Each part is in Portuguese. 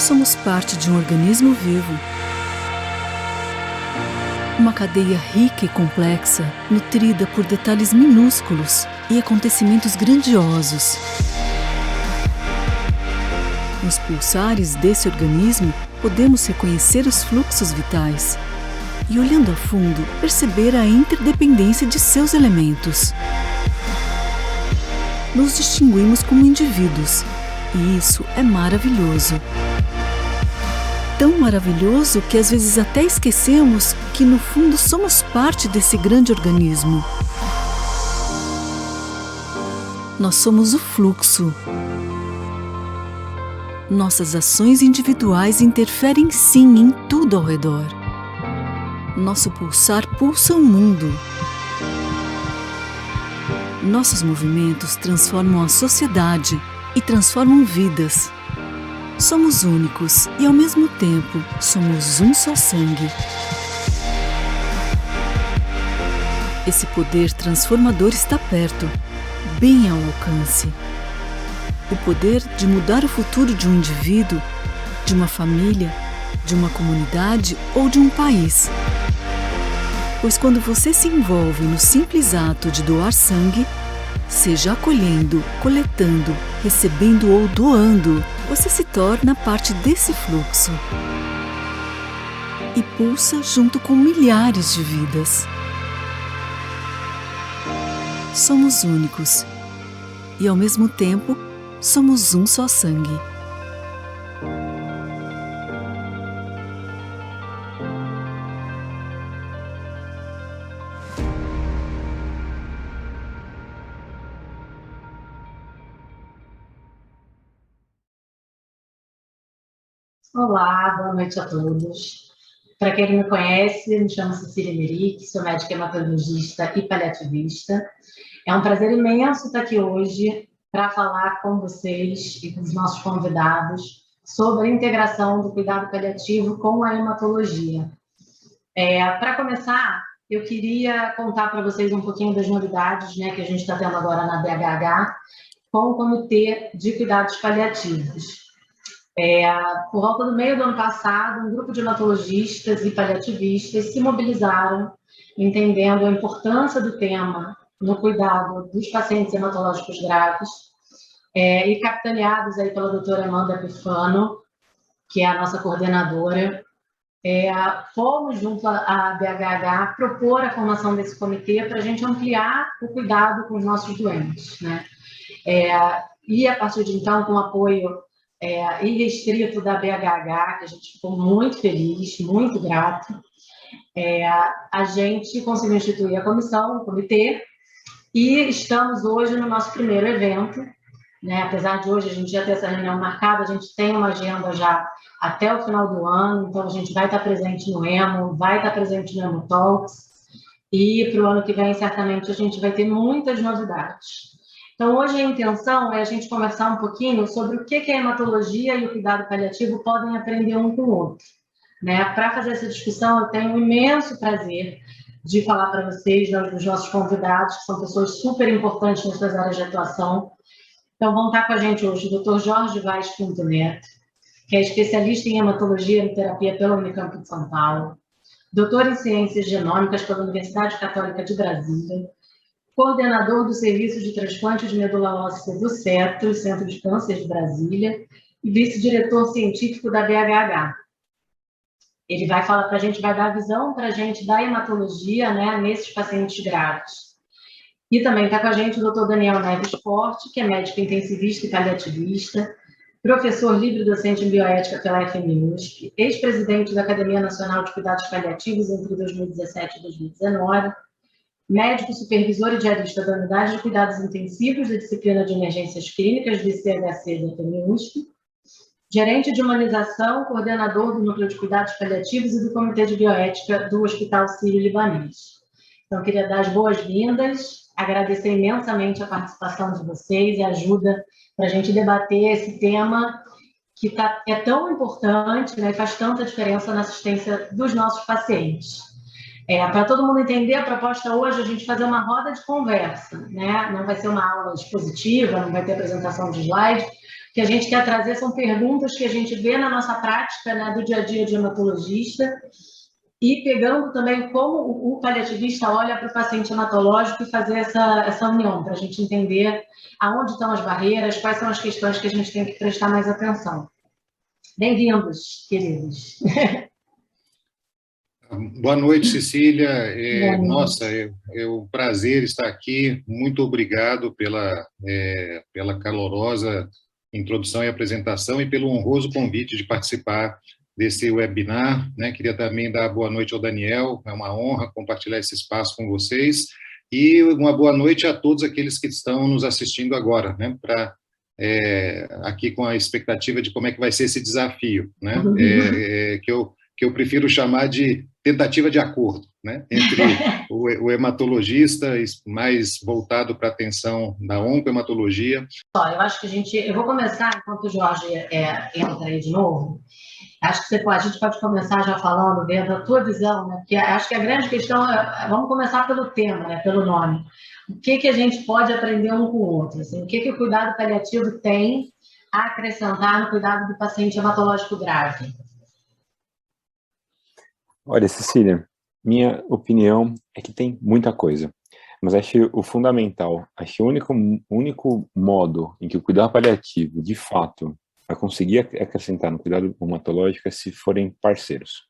Somos parte de um organismo vivo. Uma cadeia rica e complexa, nutrida por detalhes minúsculos e acontecimentos grandiosos. Nos pulsares desse organismo, podemos reconhecer os fluxos vitais e, olhando a fundo, perceber a interdependência de seus elementos. Nos distinguimos como indivíduos, e isso é maravilhoso. Tão maravilhoso que às vezes até esquecemos que no fundo somos parte desse grande organismo. Nós somos o fluxo. Nossas ações individuais interferem sim em tudo ao redor. Nosso pulsar pulsa o mundo. Nossos movimentos transformam a sociedade e transformam vidas. Somos únicos e, ao mesmo tempo, somos um só sangue. Esse poder transformador está perto, bem ao alcance. O poder de mudar o futuro de um indivíduo, de uma família, de uma comunidade ou de um país. Pois quando você se envolve no simples ato de doar sangue, seja acolhendo, coletando, recebendo ou doando, você se torna parte desse fluxo e pulsa junto com milhares de vidas. Somos únicos e, ao mesmo tempo, somos um só sangue. Olá, boa noite a todos. Para quem não me conhece, me chamo Cecília Emerick, sou médica hematologista e paliativista. É um prazer imenso estar aqui hoje para falar com vocês e com os nossos convidados sobre a integração do cuidado paliativo com a hematologia. Para começar, eu queria contar para vocês um pouquinho das novidades, que a gente está tendo agora na BHH com o Comitê de Cuidados Paliativos. Por volta do meio do ano passado, um grupo de hematologistas e paliativistas se mobilizaram, entendendo a importância do tema no cuidado dos pacientes hematológicos graves, e capitaneados aí pela doutora Amanda Pifano, que é a nossa coordenadora, fomos junto à BHH propor a formação desse comitê para a gente ampliar o cuidado com os nossos doentes, e a partir de então, com o apoio irrestrito da BHH, que a gente ficou muito feliz, muito grato, a gente conseguiu instituir a comissão, o comitê, e estamos hoje no nosso primeiro evento, apesar de hoje a gente já ter essa reunião marcada, a gente tem uma agenda já até o final do ano, então a gente vai estar presente no EMO, vai estar presente no EMO Talks, e para o ano que vem, certamente, a gente vai ter muitas novidades. Então, hoje a intenção é a gente conversar um pouquinho sobre o que a hematologia e o cuidado paliativo podem aprender um com o outro. Para fazer essa discussão, eu tenho um imenso prazer de falar para vocês dos nossos convidados, que são pessoas super importantes nas suas áreas de atuação. Então, vão estar com a gente hoje o Dr. Jorge Vaz Pinto Neto, que é especialista em hematologia e terapia pela Unicamp de São Paulo, doutor em ciências genômicas pela Universidade Católica de Brasília, coordenador do Serviço de Transplante de Medula Óssea do CETRO, Centro de Câncer de Brasília, e vice-diretor científico da BHH. Ele vai falar para a gente, vai dar a visão para a gente da hematologia, nesses pacientes graves. E também está com a gente o Dr. Daniel Neves Forte, que é médico intensivista e paliativista, professor livre-docente em bioética pela FMUSP, ex-presidente da Academia Nacional de Cuidados Paliativos entre 2017 e 2019, médico supervisor e diarista da Unidade de Cuidados Intensivos da Disciplina de Emergências Clínicas do ICHC da FMUSP, gerente de humanização, coordenador do Núcleo de Cuidados Paliativos e do Comitê de Bioética do Hospital Sírio-Libanês. Então, queria dar as boas-vindas, agradecer imensamente a participação de vocês e a ajuda para a gente debater esse tema que é tão importante, e faz tanta diferença na assistência dos nossos pacientes. Para todo mundo entender, a proposta hoje é a gente fazer uma roda de conversa, Não vai ser uma aula expositiva, não vai ter apresentação de slide, que a gente quer trazer são perguntas que a gente vê na nossa prática, né, do dia a dia de hematologista, e pegando também como o paliativista olha para o paciente hematológico e fazer essa união, para a gente entender aonde estão as barreiras, quais são as questões que a gente tem que prestar mais atenção. Bem-vindos, queridos. Boa noite, Cecília. Boa noite. Nossa, é um prazer estar aqui. Muito obrigado pela calorosa introdução e apresentação e pelo honroso convite de participar desse webinar, né? Queria também dar boa noite ao Daniel, é uma honra compartilhar esse espaço com vocês, e uma boa noite a todos aqueles que estão nos assistindo agora, né? Aqui com a expectativa de como é que vai ser esse desafio, né? Que eu prefiro chamar de tentativa de acordo, né? Entre o hematologista, mais voltado para a atenção da oncohematologia. Eu acho que eu vou começar, enquanto o Jorge entra aí de novo, acho que a gente pode começar já falando, vendo a tua visão, né? Porque acho que a grande questão vamos começar pelo tema, né? Pelo nome. O que a gente pode aprender um com o outro? Assim, o que o cuidado paliativo tem a acrescentar no cuidado do paciente hematológico grave? Olha, Cecília, minha opinião é que tem muita coisa, mas acho que o fundamental, acho que o único modo em que o cuidado paliativo, de fato, vai conseguir acrescentar no cuidado hematológico é se forem parceiros.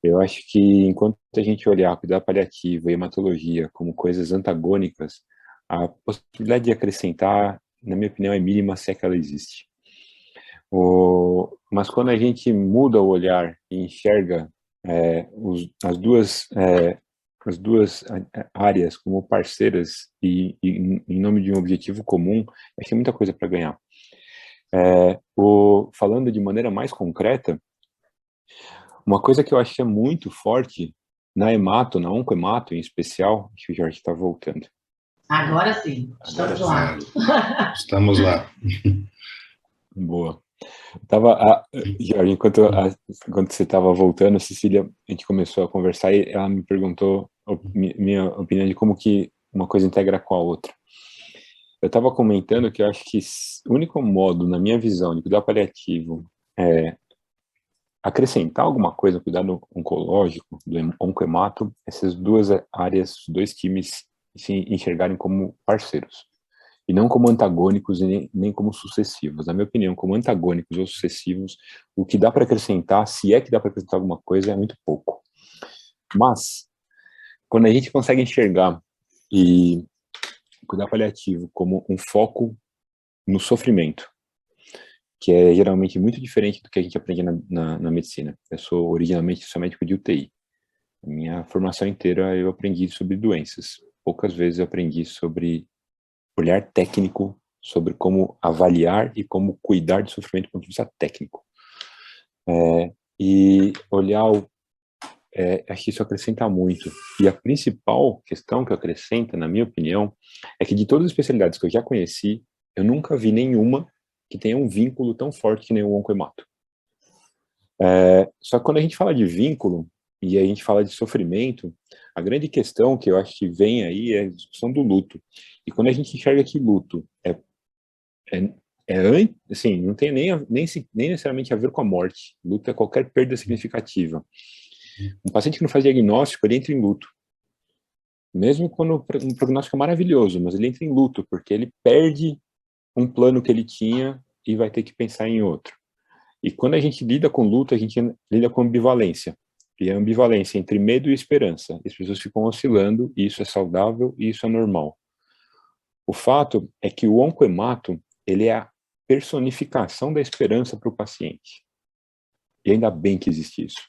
Eu acho que enquanto a gente olhar cuidado paliativo e hematologia como coisas antagônicas, a possibilidade de acrescentar, na minha opinião, é mínima, se é que ela existe. Mas quando a gente muda o olhar e enxerga as duas áreas como parceiras e em nome de um objetivo comum, acho que tem muita coisa para ganhar. Falando de maneira mais concreta, uma coisa que eu acho que é muito forte na oncohemato em especial, acho que o Jorge está voltando. Agora sim, estamos lá. Estamos lá. Boa. Jorge, enquanto você estava voltando, Cecília, a gente começou a conversar e ela me perguntou minha opinião de como que uma coisa integra com a outra. Eu estava comentando que eu acho que o único modo, na minha visão, de cuidar paliativo acrescentar alguma coisa no cuidado oncológico, do oncohemato, essas duas áreas, dois times se enxergarem como parceiros. E não como antagônicos e nem como sucessivos. Na minha opinião, como antagônicos ou sucessivos, o que dá para acrescentar, se é que dá para acrescentar alguma coisa, é muito pouco. Mas, quando a gente consegue enxergar e cuidar paliativo como um foco no sofrimento, que é geralmente muito diferente do que a gente aprende na medicina. Eu sou originalmente médico de UTI. A minha formação inteira eu aprendi sobre doenças. Poucas vezes eu aprendi sobre olhar técnico, sobre como avaliar e como cuidar de sofrimento do ponto de vista técnico. E olhar, acho que isso acrescenta muito. E a principal questão que acrescenta, na minha opinião, é que de todas as especialidades que eu já conheci, eu nunca vi nenhuma que tenha um vínculo tão forte que nem o oncohemato. Só que quando a gente fala de vínculo, e a gente fala de sofrimento, a grande questão que eu acho que vem aí é a discussão do luto. E quando a gente enxerga que luto assim, não tem nem necessariamente a ver com a morte. Luto é qualquer perda significativa. Um paciente que não faz diagnóstico, ele entra em luto. Mesmo quando um prognóstico é maravilhoso, mas ele entra em luto, porque ele perde um plano que ele tinha e vai ter que pensar em outro. E quando a gente lida com luto, a gente lida com ambivalência. E a ambivalência entre medo e esperança. As pessoas ficam oscilando, e isso é saudável e isso é normal. O fato é que o oncohemato, ele é a personificação da esperança para o paciente. E ainda bem que existe isso.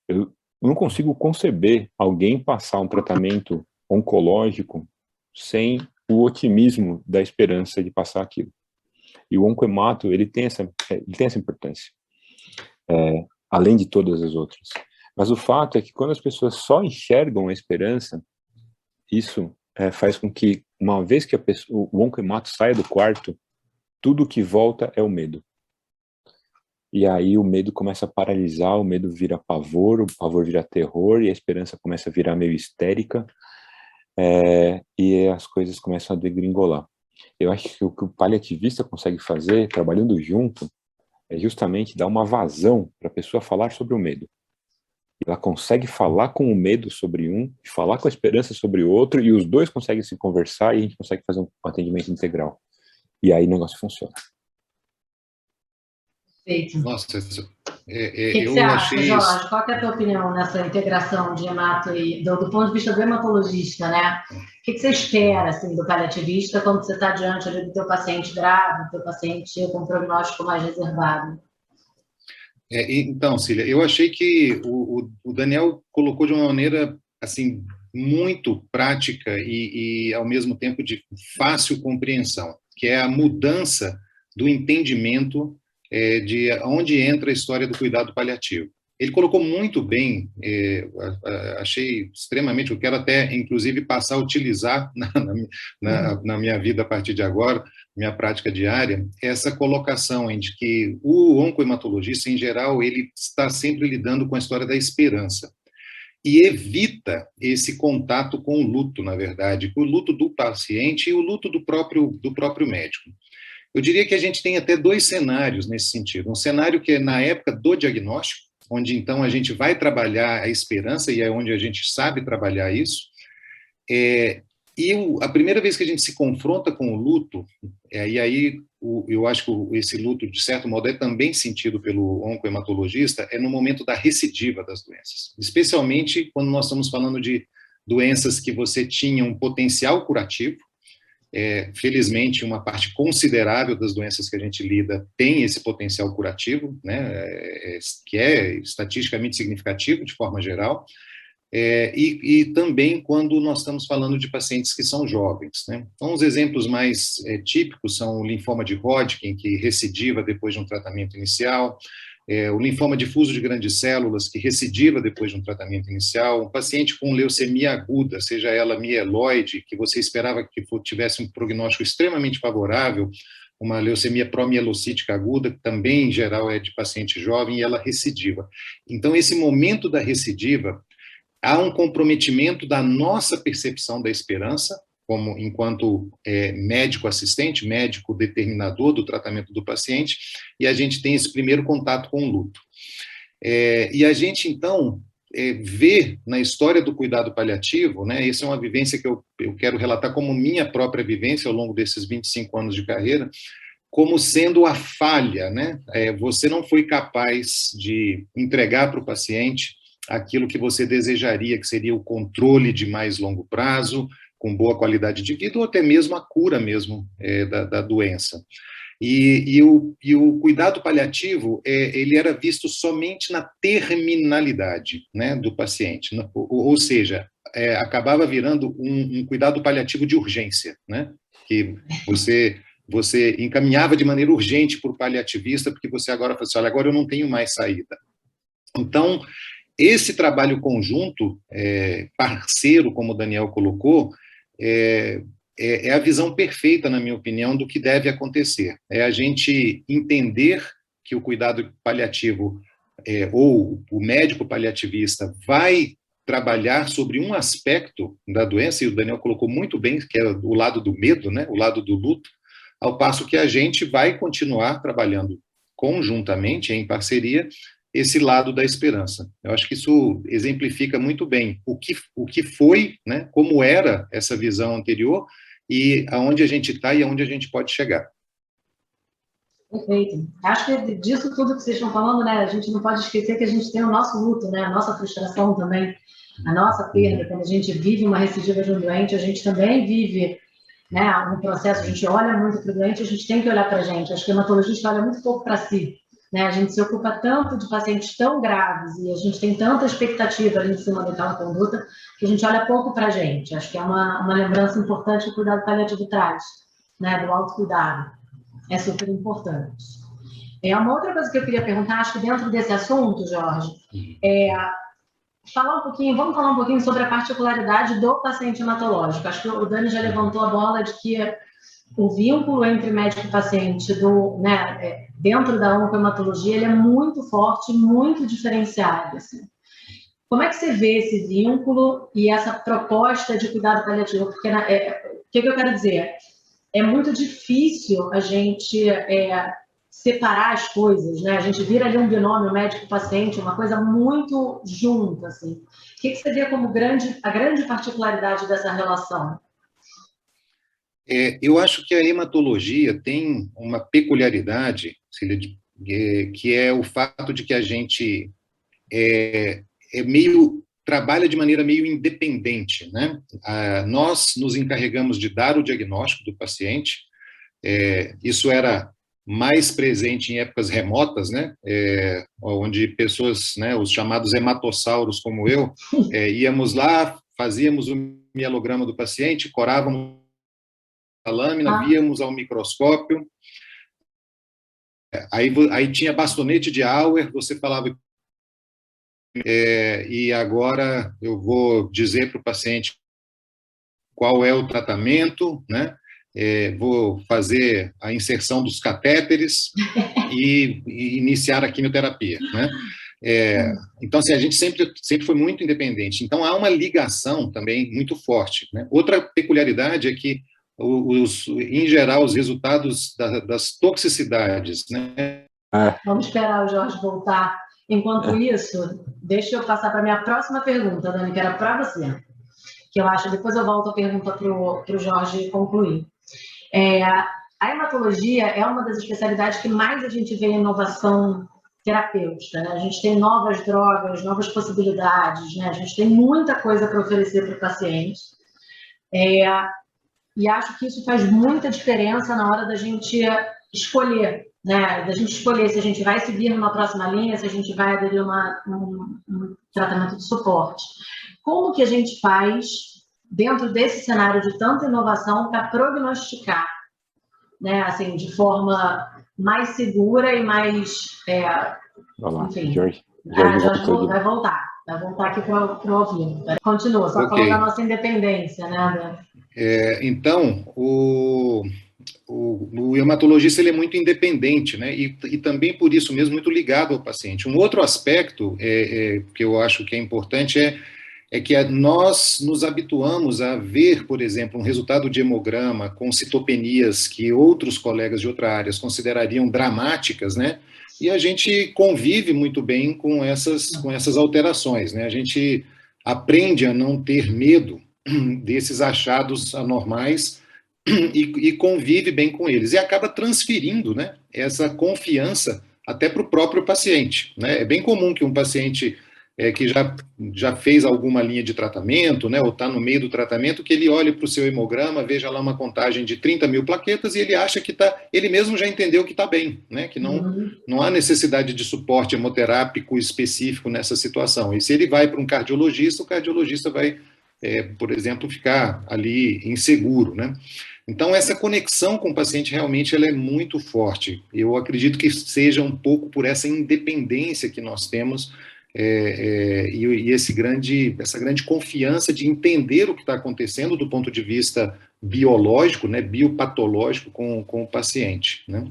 Eu não consigo conceber alguém passar um tratamento oncológico sem o otimismo da esperança de passar aquilo. E o oncohemato, ele tem essa importância, além de todas as outras. Mas o fato é que quando as pessoas só enxergam a esperança, isso faz com que, uma vez que o oncohemato saia do quarto, tudo que volta é o medo. E aí o medo começa a paralisar, o medo vira pavor, o pavor vira terror, e a esperança começa a virar meio histérica, e as coisas começam a degringolar. Eu acho que o que o paliativista consegue fazer, trabalhando junto, é justamente dar uma vazão para a pessoa falar sobre o medo. Ela consegue falar com o medo sobre um, falar com a esperança sobre o outro, e os dois conseguem se conversar e a gente consegue fazer um atendimento integral. E aí o negócio funciona. Perfeito. Nossa, O que você acha, Jorge? Qual que é a tua opinião nessa integração de hemato e do ponto de vista do hematologista, né? O que você espera assim, do paliativista quando você está diante ali, do teu paciente grave, do teu paciente com prognóstico mais reservado? Então, Cília, eu achei que o Daniel colocou de uma maneira assim muito prática e ao mesmo tempo de fácil compreensão, que é a mudança do entendimento de onde entra a história do cuidado paliativo. Ele colocou muito bem, achei extremamente, eu quero até, inclusive, passar a utilizar na minha vida a partir de agora, minha prática diária, essa colocação de que o oncohematologista, em geral, ele está sempre lidando com a história da esperança e evita esse contato com o luto, na verdade, o luto do paciente e o luto do próprio médico. Eu diria que a gente tem até dois cenários nesse sentido. Um cenário que é na época do diagnóstico, onde então a gente vai trabalhar a esperança, e é onde a gente sabe trabalhar isso. A primeira vez que a gente se confronta com o luto, e aí eu acho que esse luto, de certo modo, é também sentido pelo oncohematologista, é no momento da recidiva das doenças. Especialmente quando nós estamos falando de doenças que você tinha um potencial curativo. Felizmente, uma parte considerável das doenças que a gente lida tem esse potencial curativo, né, que é estatisticamente significativo, de forma geral, e também quando nós estamos falando de pacientes que são jovens, né. Então, os exemplos mais típicos são o linfoma de Hodgkin, que recidiva depois de um tratamento inicial, o linfoma difuso de grandes células, que recidiva depois de um tratamento inicial, um paciente com leucemia aguda, seja ela mieloide, que você esperava que tivesse um prognóstico extremamente favorável, uma leucemia promielocítica aguda, que também, em geral, é de paciente jovem, e ela recidiva. Então, esse momento da recidiva, há um comprometimento da nossa percepção da esperança, como enquanto médico assistente, médico determinador do tratamento do paciente, e a gente tem esse primeiro contato com o luto. E a gente, então, vê na história do cuidado paliativo, né, essa é uma vivência que eu quero relatar como minha própria vivência ao longo desses 25 anos de carreira, como sendo a falha, né? Você não foi capaz de entregar para o paciente aquilo que você desejaria, que seria o controle de mais longo prazo, com boa qualidade de vida, ou até mesmo a cura mesmo da doença. E o cuidado paliativo, ele era visto somente na terminalidade, né, do paciente, ou seja, acabava virando um cuidado paliativo de urgência, né, que você encaminhava de maneira urgente para o paliativista, porque você agora fala assim, olha, agora eu não tenho mais saída. Então, esse trabalho conjunto, parceiro, como o Daniel colocou, é a visão perfeita, na minha opinião, do que deve acontecer. É a gente entender que o cuidado paliativo, ou o médico paliativista, vai trabalhar sobre um aspecto da doença, e o Daniel colocou muito bem, que é o lado do medo, né, o lado do luto, ao passo que a gente vai continuar trabalhando conjuntamente, em parceria, esse lado da esperança. Eu acho que isso exemplifica muito bem o que foi, né, como era essa visão anterior, e aonde a gente está e aonde a gente pode chegar. Perfeito. Acho que disso tudo que vocês estão falando, né, a gente não pode esquecer que a gente tem o nosso luto, né, a nossa frustração também, a nossa perda. Quando a gente vive uma recidiva de um doente, a gente também vive, né, um processo, a gente olha muito para o doente, a gente tem que olhar para a gente. Acho que o hematologista olha muito pouco para si. Né, a gente se ocupa tanto de pacientes tão graves e a gente tem tanta expectativa ali em cima daquela conduta que a gente olha pouco para a gente. Acho que é uma lembrança importante que o cuidado paliativo traz, né, do autocuidado. É super importante. Uma outra coisa que eu queria perguntar, acho que dentro desse assunto, Jorge, vamos falar um pouquinho sobre a particularidade do paciente hematológico. Acho que o Dani já levantou a bola de que o vínculo entre médico e paciente dentro da oncohematologia, ele é muito forte, muito diferenciado. Assim. Como é que você vê esse vínculo e essa proposta de cuidado paliativo? Porque, o que eu quero dizer? é muito difícil a gente separar as coisas, né? A gente vira ali um binômio médico-paciente, uma coisa muito junta, assim. O que você vê como a grande particularidade dessa relação? Eu acho que a hematologia tem uma peculiaridade, Cília, que é o fato de que a gente trabalha de maneira meio independente, né? Nós nos encarregamos de dar o diagnóstico do paciente. Isso era mais presente em épocas remotas, né? Onde pessoas, né, os chamados hematossauros como eu, íamos lá, fazíamos o mielograma do paciente, corávamos a lâmina, víamos ao microscópio, aí tinha bastonete de Auer, você falava, e agora eu vou dizer para o paciente qual é o tratamento, né? Vou fazer a inserção dos catéteres e iniciar a quimioterapia, né? Então, assim, a gente sempre foi muito independente. Então, há uma ligação também muito forte, né? Outra peculiaridade é que, em geral, os resultados das toxicidades, né? Vamos esperar o Jorge voltar. Enquanto isso, deixa eu passar para a minha próxima pergunta, Dani, que era para você. Que eu acho, depois eu volto a pergunta para o Jorge concluir. A hematologia é uma das especialidades que mais a gente vê em inovação terapêutica, né? A gente tem novas drogas, novas possibilidades, né? A gente tem muita coisa para oferecer para o paciente. E acho que isso faz muita diferença na hora da gente escolher, né? Da gente escolher se a gente vai seguir numa próxima linha, se a gente vai aderir a um tratamento de suporte. Como que a gente faz, dentro desse cenário de tanta inovação, para prognosticar, né? Assim, de forma mais segura e mais... enfim, Jorge vai voltar aqui para o ao vivo. Continua, só falando da nossa independência, né? Então, o hematologista ele é muito independente, né? E também por isso mesmo muito ligado ao paciente. Um outro aspecto que eu acho que é importante é que nós nos habituamos a ver, por exemplo, um resultado de hemograma com citopenias que outros colegas de outras áreas considerariam dramáticas, né? E a gente convive muito bem com essas alterações, né? A gente aprende a não ter medo desses achados anormais e convive bem com eles. E acaba transferindo, né, essa confiança até para o próprio paciente, né? É bem comum que um paciente que já fez alguma linha de tratamento, né, ou está no meio do tratamento, que ele olhe para o seu hemograma, veja lá uma contagem de 30 mil plaquetas e ele acha que ele mesmo já entendeu que está bem, né, que não há necessidade de suporte hemoterápico específico nessa situação. E se ele vai para um cardiologista, o cardiologista vai, por exemplo, ficar ali inseguro, né? Então, essa conexão com o paciente realmente ela é muito forte. Eu acredito que seja um pouco por essa independência que nós temos e essa grande confiança de entender o que está acontecendo do ponto de vista biológico, né, biopatológico com o paciente, né?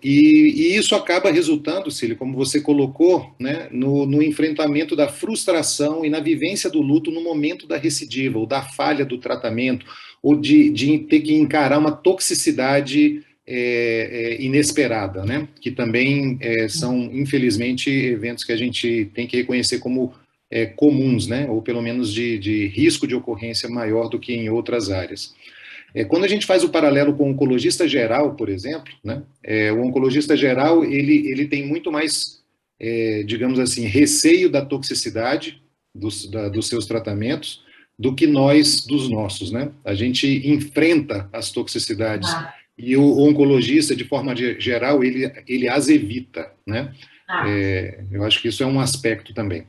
E isso acaba resultando, Cília, como você colocou, né, no enfrentamento da frustração e na vivência do luto no momento da recidiva, ou da falha do tratamento, ou de ter que encarar uma toxicidade inesperada, né, que também são, infelizmente, eventos que a gente tem que reconhecer como comuns, né, ou pelo menos de risco de ocorrência maior do que em outras áreas. Quando a gente faz o paralelo com o oncologista geral, por exemplo, né, o oncologista geral ele tem muito mais, digamos assim, receio da toxicidade dos seus tratamentos do que nós dos nossos, né? A gente enfrenta as toxicidades e o oncologista, de forma geral, ele as evita, né? Eu acho que isso é um aspecto também.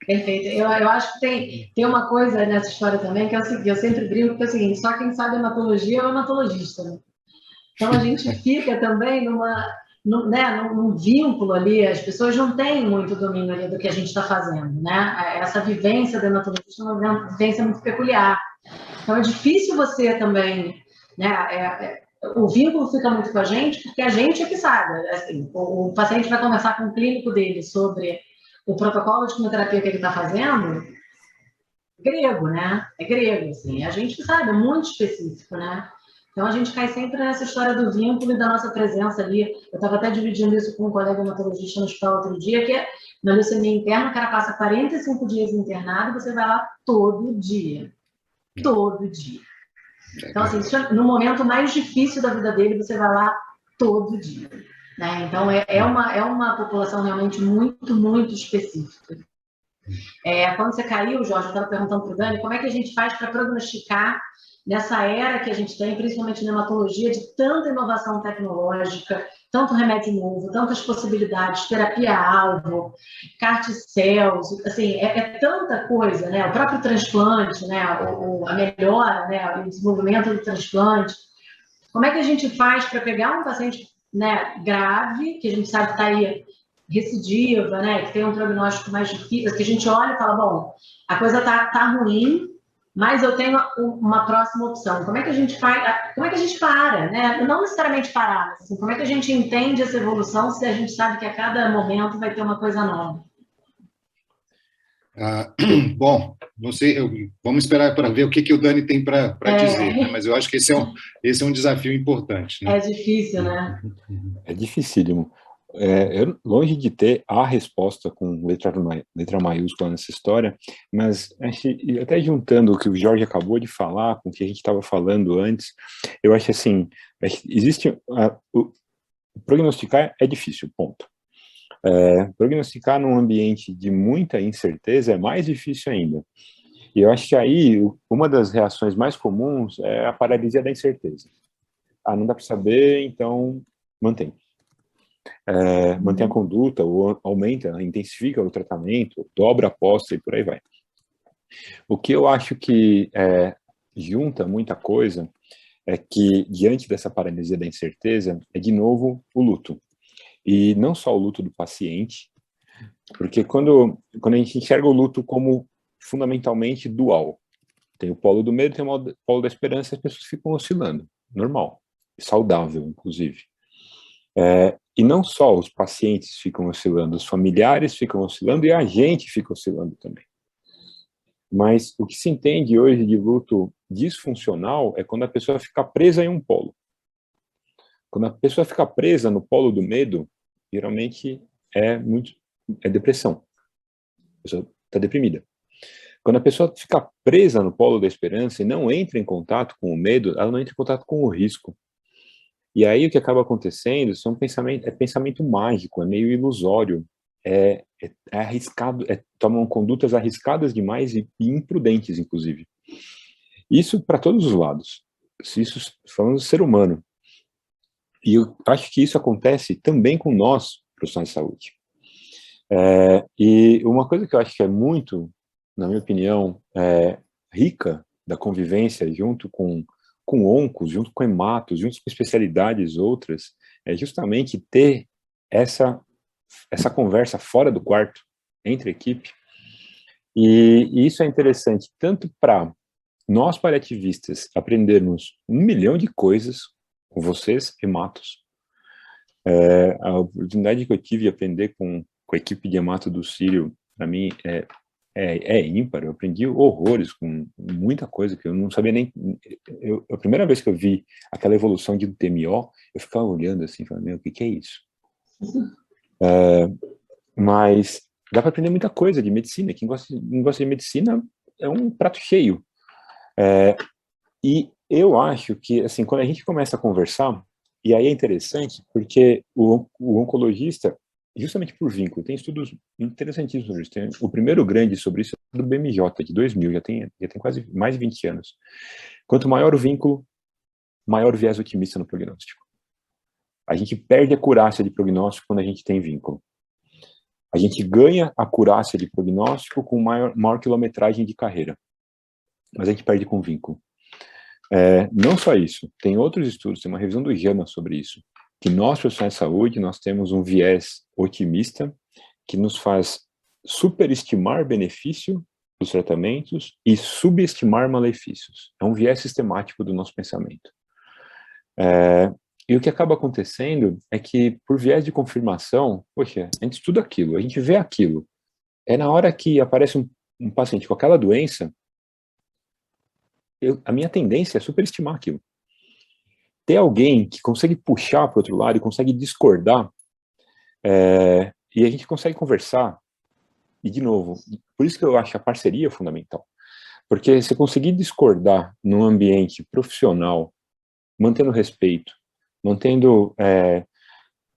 Perfeito. Eu acho que tem uma coisa nessa história também, que é o seguinte, eu sempre brinco, que é o seguinte, só quem sabe hematologia é o hematologista, né? Então, a gente fica também num vínculo ali, as pessoas não têm muito domínio ali do que a gente está fazendo, né? Essa vivência do hematologista é uma vivência muito peculiar. Então, é difícil você também, né? O vínculo fica muito com a gente, porque a gente é que sabe. Assim, o paciente vai conversar com o clínico dele sobre o protocolo de quimioterapia que ele está fazendo, grego, né? É grego, assim. A gente sabe, é muito específico, né? Então, a gente cai sempre nessa história do vínculo e da nossa presença ali. Eu estava até dividindo isso com um colega hematologista no hospital outro dia, que é na leucemia interna, o cara passa 45 dias internado e você vai lá todo dia. Todo dia. Então, assim, no momento mais difícil da vida dele, você vai lá todo dia. Né? Então, é uma população realmente muito, muito específica. Quando você caiu, Jorge, eu estava perguntando para o Dani, como é que a gente faz para prognosticar nessa era que a gente tem, principalmente na hematologia, de tanta inovação tecnológica, tanto remédio novo, tantas possibilidades, terapia-alvo, CAR-T-cells, assim, é tanta coisa, né? O próprio transplante, né? A melhora, né? O desenvolvimento do transplante. Como é que a gente faz para pegar um paciente, né, grave, que a gente sabe que está aí recidiva, né, que tem um prognóstico mais difícil, que a gente olha e fala, bom, a coisa tá ruim, mas eu tenho uma próxima opção. Como é que a gente faz? Como é que a gente para, né? Não necessariamente parar, mas assim, como é que a gente entende essa evolução se a gente sabe que a cada momento vai ter uma coisa nova? Bom, não sei, vamos esperar para ver o que o Dani tem para dizer, né? Mas eu acho que esse é um desafio importante. Né? É difícil, né? É dificílimo. Longe de ter a resposta com letra maiúscula nessa história, mas até juntando o que o Jorge acabou de falar com o que a gente estava falando antes, eu acho assim, existe prognosticar é difícil, ponto. Prognosticar num ambiente de muita incerteza é mais difícil ainda. E eu acho que aí uma das reações mais comuns é a paralisia da incerteza. Não dá para saber, então mantém. Mantém a conduta, ou aumenta, intensifica o tratamento, dobra a aposta e por aí vai. O que eu acho que junta muita coisa é que, diante dessa paralisia da incerteza, é de novo o luto. E não só o luto do paciente, porque quando a gente enxerga o luto como fundamentalmente dual, tem o polo do medo, tem o polo da esperança, as pessoas ficam oscilando, normal, saudável, inclusive. E não só os pacientes ficam oscilando, os familiares ficam oscilando e a gente fica oscilando também. Mas o que se entende hoje de luto disfuncional é quando a pessoa fica presa em um polo. Quando a pessoa fica presa no polo do medo, geralmente é depressão. A pessoa está deprimida. Quando a pessoa fica presa no polo da esperança e não entra em contato com o medo, ela não entra em contato com o risco. E aí o que acaba acontecendo é pensamento mágico, é meio ilusório, é arriscado, tomam condutas arriscadas demais e imprudentes, inclusive. Isso para todos os lados. Isso falando do ser humano. E eu acho que isso acontece também com nós, profissionais de saúde. E uma coisa que eu acho que é muito, na minha opinião, rica da convivência junto com oncos, junto com hematos, junto com especialidades outras, é justamente ter essa conversa fora do quarto, entre a equipe. E isso é interessante tanto para nós paliativistas aprendermos 1 milhão de coisas com vocês, hematos. A oportunidade que eu tive de aprender com a equipe de hemato do Sírio, para mim, é ímpar. Eu aprendi horrores com muita coisa que eu não sabia nem... A primeira vez que eu vi aquela evolução de TMO, eu ficava olhando assim, falando, meu, o que é isso? Mas dá para aprender muita coisa de medicina. Quem não gosta de medicina é um prato cheio. E eu acho que, assim, quando a gente começa a conversar, e aí é interessante, porque o oncologista, justamente por vínculo, tem estudos interessantíssimos sobre isso. Tem o primeiro grande sobre isso é do BMJ, de 2000, já tem quase mais de 20 anos. Quanto maior o vínculo, maior o viés otimista no prognóstico. A gente perde a acurácia de prognóstico quando a gente tem vínculo. A gente ganha a acurácia de prognóstico com maior quilometragem de carreira. Mas a gente perde com vínculo. Não só isso, tem outros estudos, tem uma revisão do JAMA sobre isso, que nós, profissionais de saúde, nós temos um viés otimista que nos faz superestimar benefício dos tratamentos e subestimar malefícios. É um viés sistemático do nosso pensamento. E o que acaba acontecendo é que, por viés de confirmação, poxa, a gente estuda aquilo, a gente vê aquilo. Na hora que aparece um paciente com aquela doença, a minha tendência é superestimar aquilo. Ter alguém que consegue puxar para o outro lado e consegue discordar, e a gente consegue conversar, e de novo, por isso que eu acho a parceria fundamental. Porque se conseguir discordar num ambiente profissional, mantendo respeito, mantendo...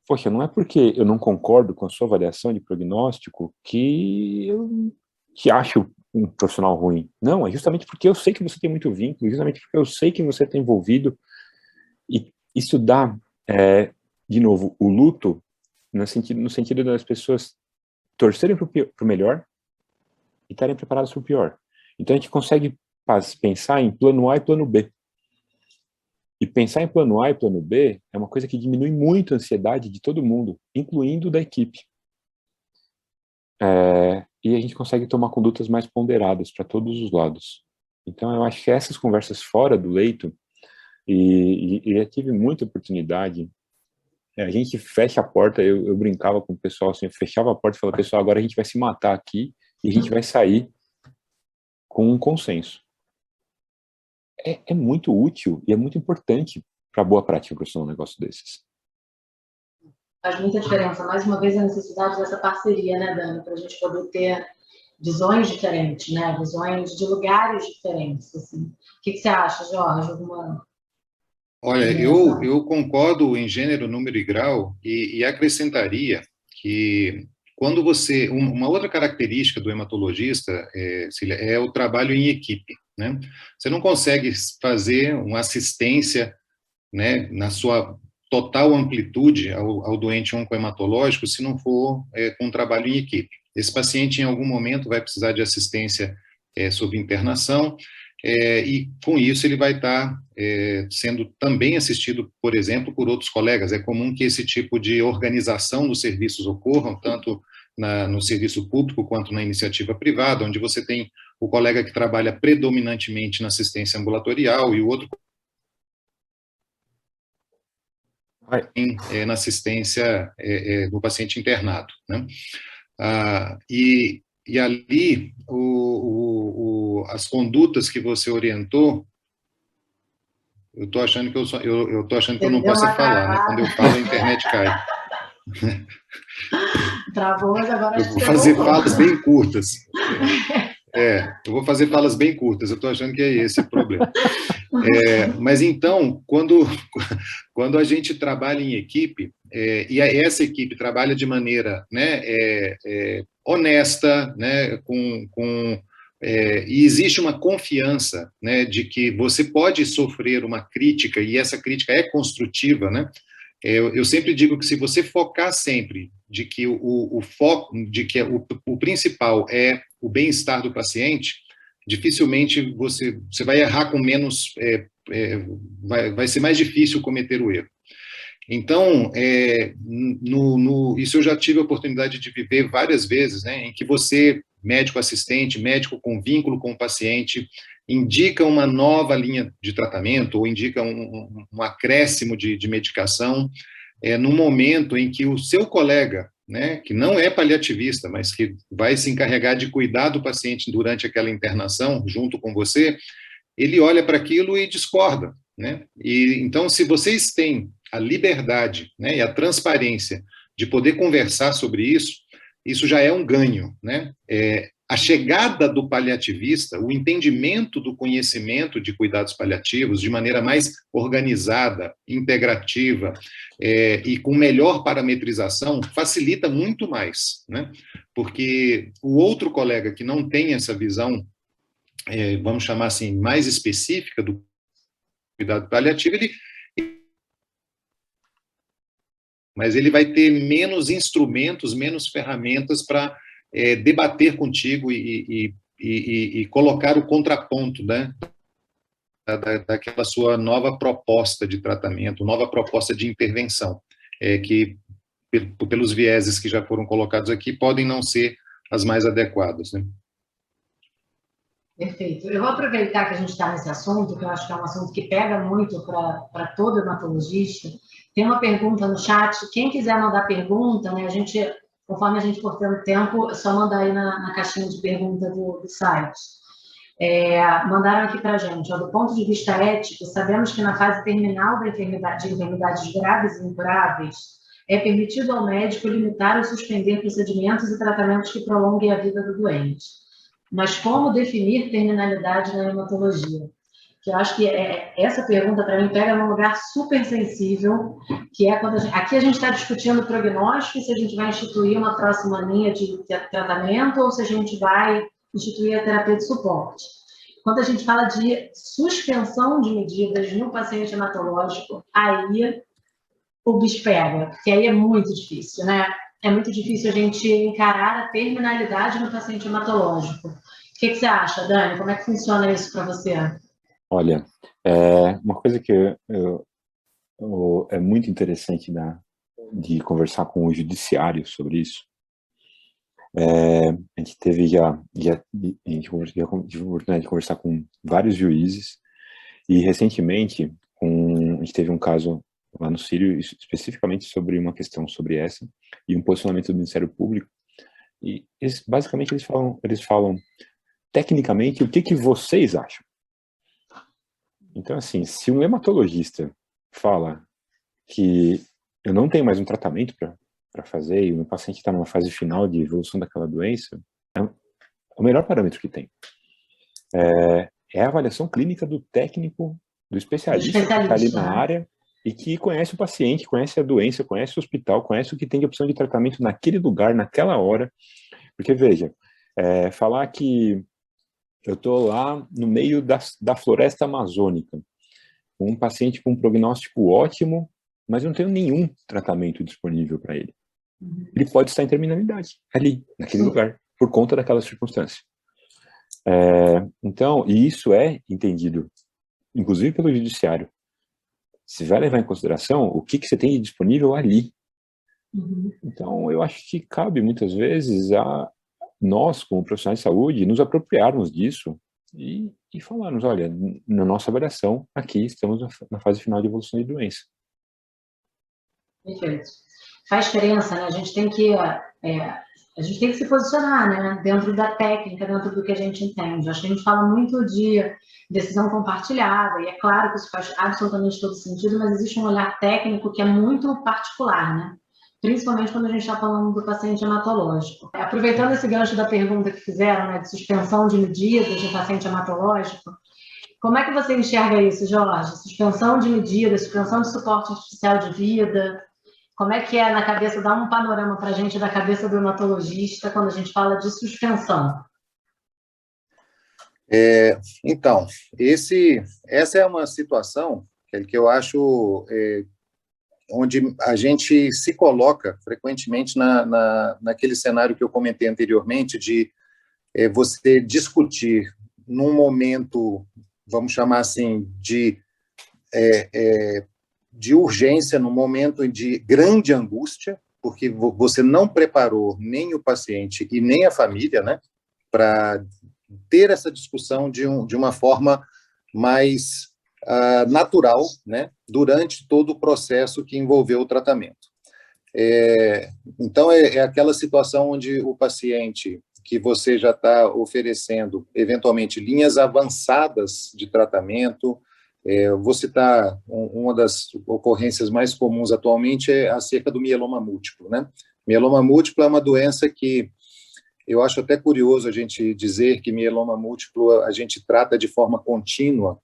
poxa, não é porque eu não concordo com a sua avaliação de prognóstico que eu te acho um profissional ruim. Não, é justamente porque eu sei que você tem muito vínculo, justamente porque eu sei que você está envolvido. E isso dá, de novo, o luto no sentido das pessoas torcerem para o melhor e estarem preparadas para o pior. Então a gente consegue pensar em plano A e plano B. E pensar em plano A e plano B é uma coisa que diminui muito a ansiedade de todo mundo, incluindo da equipe. E a gente consegue tomar condutas mais ponderadas para todos os lados. Então eu acho que essas conversas fora do leito, e eu tive muita oportunidade, a gente fecha a porta, eu brincava com o pessoal assim, eu fechava a porta e falava, pessoal, agora a gente vai se matar aqui e a gente vai sair com um consenso. É muito útil e é muito importante para a boa prática profissional um negócio desses. Faz muita diferença. Mais uma vez, a necessidade dessa parceria, né, Dani? Para a gente poder ter visões diferentes, né? Visões de lugares diferentes. Assim. O que você acha, Jorge? Olha, eu concordo em gênero, número e grau e acrescentaria que quando você... Uma outra característica do hematologista, Cília, é o trabalho em equipe, né? Você não consegue fazer uma assistência, né, na sua total amplitude ao doente oncohematológico se não for com um trabalho em equipe. Esse paciente, em algum momento, vai precisar de assistência sob internação, e com isso ele vai estar sendo também assistido, por exemplo, por outros colegas. É comum que esse tipo de organização dos serviços ocorram, tanto no serviço público quanto na iniciativa privada, onde você tem o colega que trabalha predominantemente na assistência ambulatorial e o outro na assistência do paciente internado, né? E ali, as condutas que você orientou, eu estou achando que eu não posso falar, né? Quando eu falo, a internet cai. Travou, mas agora eu vou fazer falas bem curtas. Eu vou fazer falas bem curtas, eu estou achando que é esse o problema. Mas então, quando a gente trabalha em equipe, e essa equipe trabalha de maneira, né, honesta, né, e existe uma confiança, né, de que você pode sofrer uma crítica, e essa crítica é construtiva, né? Eu sempre digo que se você focar sempre de que o foco, de que o principal é o bem-estar do paciente, dificilmente você vai errar com menos, vai ser mais difícil cometer o erro. Então, isso eu já tive a oportunidade de viver várias vezes, né, em que você, médico assistente, médico com vínculo com o paciente, indica uma nova linha de tratamento ou indica um acréscimo de medicação, no momento em que o seu colega, né, que não é paliativista, mas que vai se encarregar de cuidar do paciente durante aquela internação, junto com você, ele olha para aquilo e discorda, né? E então, se vocês têm a liberdade, né, e a transparência de poder conversar sobre isso já é um ganho, né? A chegada do paliativista, o entendimento do conhecimento de cuidados paliativos de maneira mais organizada, integrativa, e com melhor parametrização, facilita muito mais, né? Porque o outro colega que não tem essa visão, vamos chamar assim, mais específica do cuidado paliativo, mas ele vai ter menos instrumentos, menos ferramentas para debater contigo e colocar o contraponto, né, daquela sua nova proposta de tratamento, nova proposta de intervenção, que, pelos vieses que já foram colocados aqui, podem não ser as mais adequadas, né? Perfeito. Eu vou aproveitar que a gente está nesse assunto, que eu acho que é um assunto que pega muito para todo hematologista. Tem uma pergunta no chat. Quem quiser mandar pergunta, né, conforme a gente for tendo tempo, é só mandar aí na caixinha de pergunta do site. Mandaram aqui para a gente, do ponto de vista ético, sabemos que na fase terminal da enfermidade, de enfermidades graves e incuráveis, é permitido ao médico limitar ou suspender procedimentos e tratamentos que prolonguem a vida do doente. Mas como definir terminalidade na hematologia? Que eu acho que essa pergunta, para mim, pega num lugar super sensível, que é quando aqui a gente está discutindo prognóstico, se a gente vai instituir uma próxima linha de tratamento ou se a gente vai instituir a terapia de suporte. Quando a gente fala de suspensão de medidas no paciente hematológico, aí o bicho pega, porque aí é muito difícil, né? É muito difícil a gente encarar a terminalidade no paciente hematológico. O que você acha, Dani? Como é que funciona isso para você? Olha, uma coisa que é muito interessante de conversar com o judiciário sobre isso. A gente teve a gente tive a oportunidade de conversar com vários juízes e recentemente a gente teve um caso lá no Sírio especificamente sobre uma questão sobre essa e um posicionamento do Ministério Público e basicamente eles falam tecnicamente o que vocês acham. Então, assim, se um hematologista fala que eu não tenho mais um tratamento para fazer e o meu paciente está numa fase final de evolução daquela doença, é o melhor parâmetro que tem. É a avaliação clínica do técnico, do especialista que está ali na área e que conhece o paciente, conhece a doença, conhece o hospital, conhece o que tem de opção de tratamento naquele lugar, naquela hora. Porque, veja, falar que eu estou lá no meio da floresta amazônica, com um paciente com um prognóstico ótimo, mas eu não tenho nenhum tratamento disponível para ele. Ele pode estar em terminalidade, ali, naquele lugar, por conta daquela circunstância. Então, e isso é entendido, inclusive pelo judiciário. Se vai levar em consideração o que você tem de disponível ali. Então, eu acho que cabe, muitas vezes, a nós, como profissionais de saúde, nos apropriarmos disso e falarmos, olha, na nossa avaliação, aqui estamos na fase final de evolução de doença. Perfeito. Faz diferença, né? A gente tem que se posicionar, né? Dentro da técnica, dentro do que a gente entende. Acho que a gente fala muito de decisão compartilhada, e é claro que isso faz absolutamente todo sentido, mas existe um olhar técnico que é muito particular, né? Principalmente quando a gente está falando do paciente hematológico. Aproveitando esse gancho da pergunta que fizeram, né, de suspensão de medidas de paciente hematológico, como é que você enxerga isso, Jorge? Suspensão de medidas, suspensão de suporte artificial de vida, como é que é na cabeça, dá um panorama para a gente da cabeça do hematologista quando a gente fala de suspensão? Então, essa é uma situação que eu acho onde a gente se coloca frequentemente naquele cenário que eu comentei anteriormente de você discutir num momento, vamos chamar assim, de urgência, num momento de grande angústia, porque você não preparou nem o paciente e nem a família, né, para ter essa discussão de uma forma mais natural, né, durante todo o processo que envolveu o tratamento. Então, é aquela situação onde o paciente que você já está oferecendo, eventualmente, linhas avançadas de tratamento. Vou citar uma das ocorrências mais comuns atualmente acerca do mieloma múltiplo, né? Mieloma múltiplo é uma doença que eu acho até curioso a gente dizer que mieloma múltiplo a gente trata de forma contínua,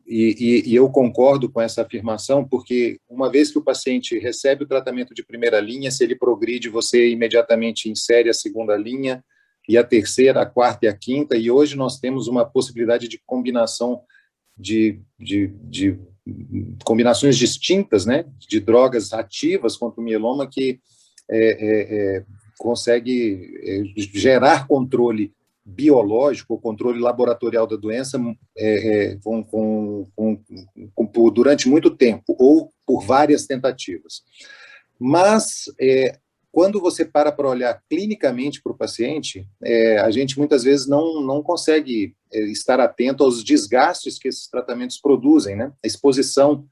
e eu concordo com essa afirmação, porque uma vez que o paciente recebe o tratamento de primeira linha, se ele progride, você imediatamente insere a segunda linha, e a terceira, a quarta e a quinta, e hoje nós temos uma possibilidade de combinação de combinações distintas, né, de drogas ativas contra o mieloma que consegue gerar controle biológico, o controle laboratorial da doença durante muito tempo, ou por várias tentativas. Mas, quando você para olhar clinicamente para o paciente, a gente muitas vezes não consegue estar atento aos desgastes que esses tratamentos produzem, né? A exposição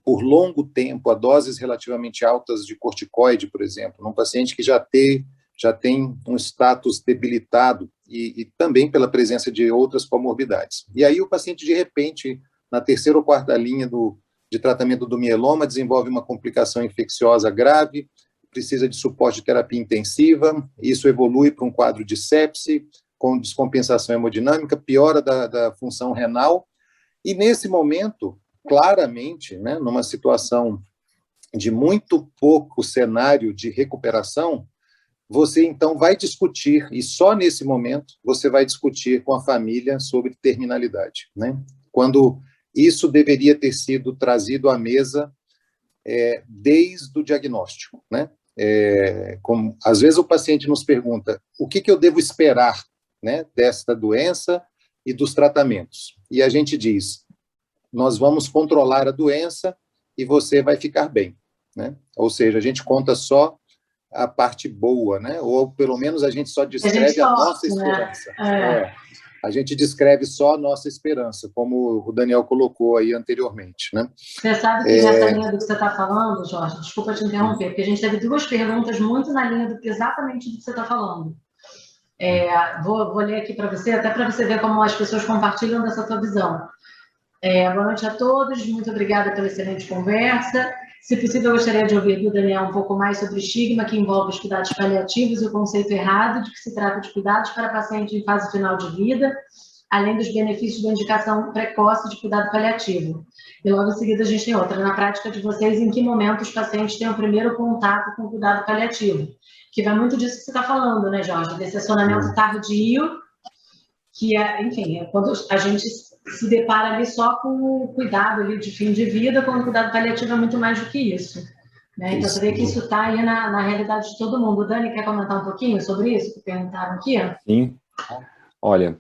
por longo tempo a doses relativamente altas de corticoide, por exemplo, num paciente que já tem um status debilitado e também pela presença de outras comorbidades. E aí o paciente, de repente, na terceira ou quarta linha de tratamento do mieloma, desenvolve uma complicação infecciosa grave, precisa de suporte de terapia intensiva, isso evolui para um quadro de sepse, com descompensação hemodinâmica, piora da função renal, e nesse momento, claramente, né, numa situação de muito pouco cenário de recuperação, você então vai discutir, e só nesse momento você vai discutir com a família sobre terminalidade, né? Quando isso deveria ter sido trazido à mesa desde o diagnóstico, né? Às vezes o paciente nos pergunta o que eu devo esperar, né, desta doença e dos tratamentos. E a gente diz, nós vamos controlar a doença e você vai ficar bem, né? Ou seja, a gente conta só a parte boa, né? Ou pelo menos a gente só descreve a nossa esperança. A gente descreve só a nossa esperança, como o Daniel colocou aí anteriormente, né? Você sabe que nessa linha do que você está falando, Jorge, desculpa te interromper, porque a gente teve duas perguntas muito na linha exatamente do que você está falando. Vou ler aqui para você, até para você ver como as pessoas compartilham dessa tua visão. Boa noite a todos, muito obrigada pela excelente conversa. Se possível, eu gostaria de ouvir do Daniel um pouco mais sobre o estigma que envolve os cuidados paliativos e o conceito errado de que se trata de cuidados para paciente em fase final de vida, além dos benefícios da indicação precoce de cuidado paliativo. E logo em seguida a gente tem outra. Na prática de vocês, em que momento os pacientes têm o primeiro contato com o cuidado paliativo? Que vai muito disso que você está falando, né, Jorge? Desse acionamento tardio, que enfim, quando a gente se depara ali só com o cuidado ali de fim de vida, quando o cuidado paliativo é muito mais do que isso. Né? Então, você vê que isso está aí na realidade de todo mundo. O Dani, quer comentar um pouquinho sobre isso que perguntaram aqui? Sim. Olha,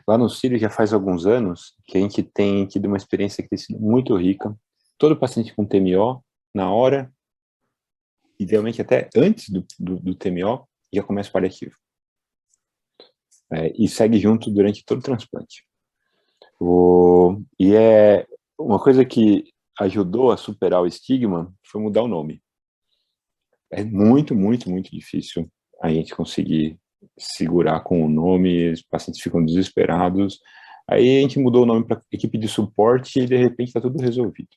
lá no Círio já faz alguns anos que a gente tem tido uma experiência que tem sido muito rica. Todo paciente com TMO, na hora, idealmente até antes do TMO, já começa o paliativo. E segue junto durante todo o transplante. E uma coisa que ajudou a superar o estigma foi mudar o nome. É muito, muito, muito difícil a gente conseguir segurar com o nome, os pacientes ficam desesperados. Aí a gente mudou o nome para equipe de suporte e de repente está tudo resolvido.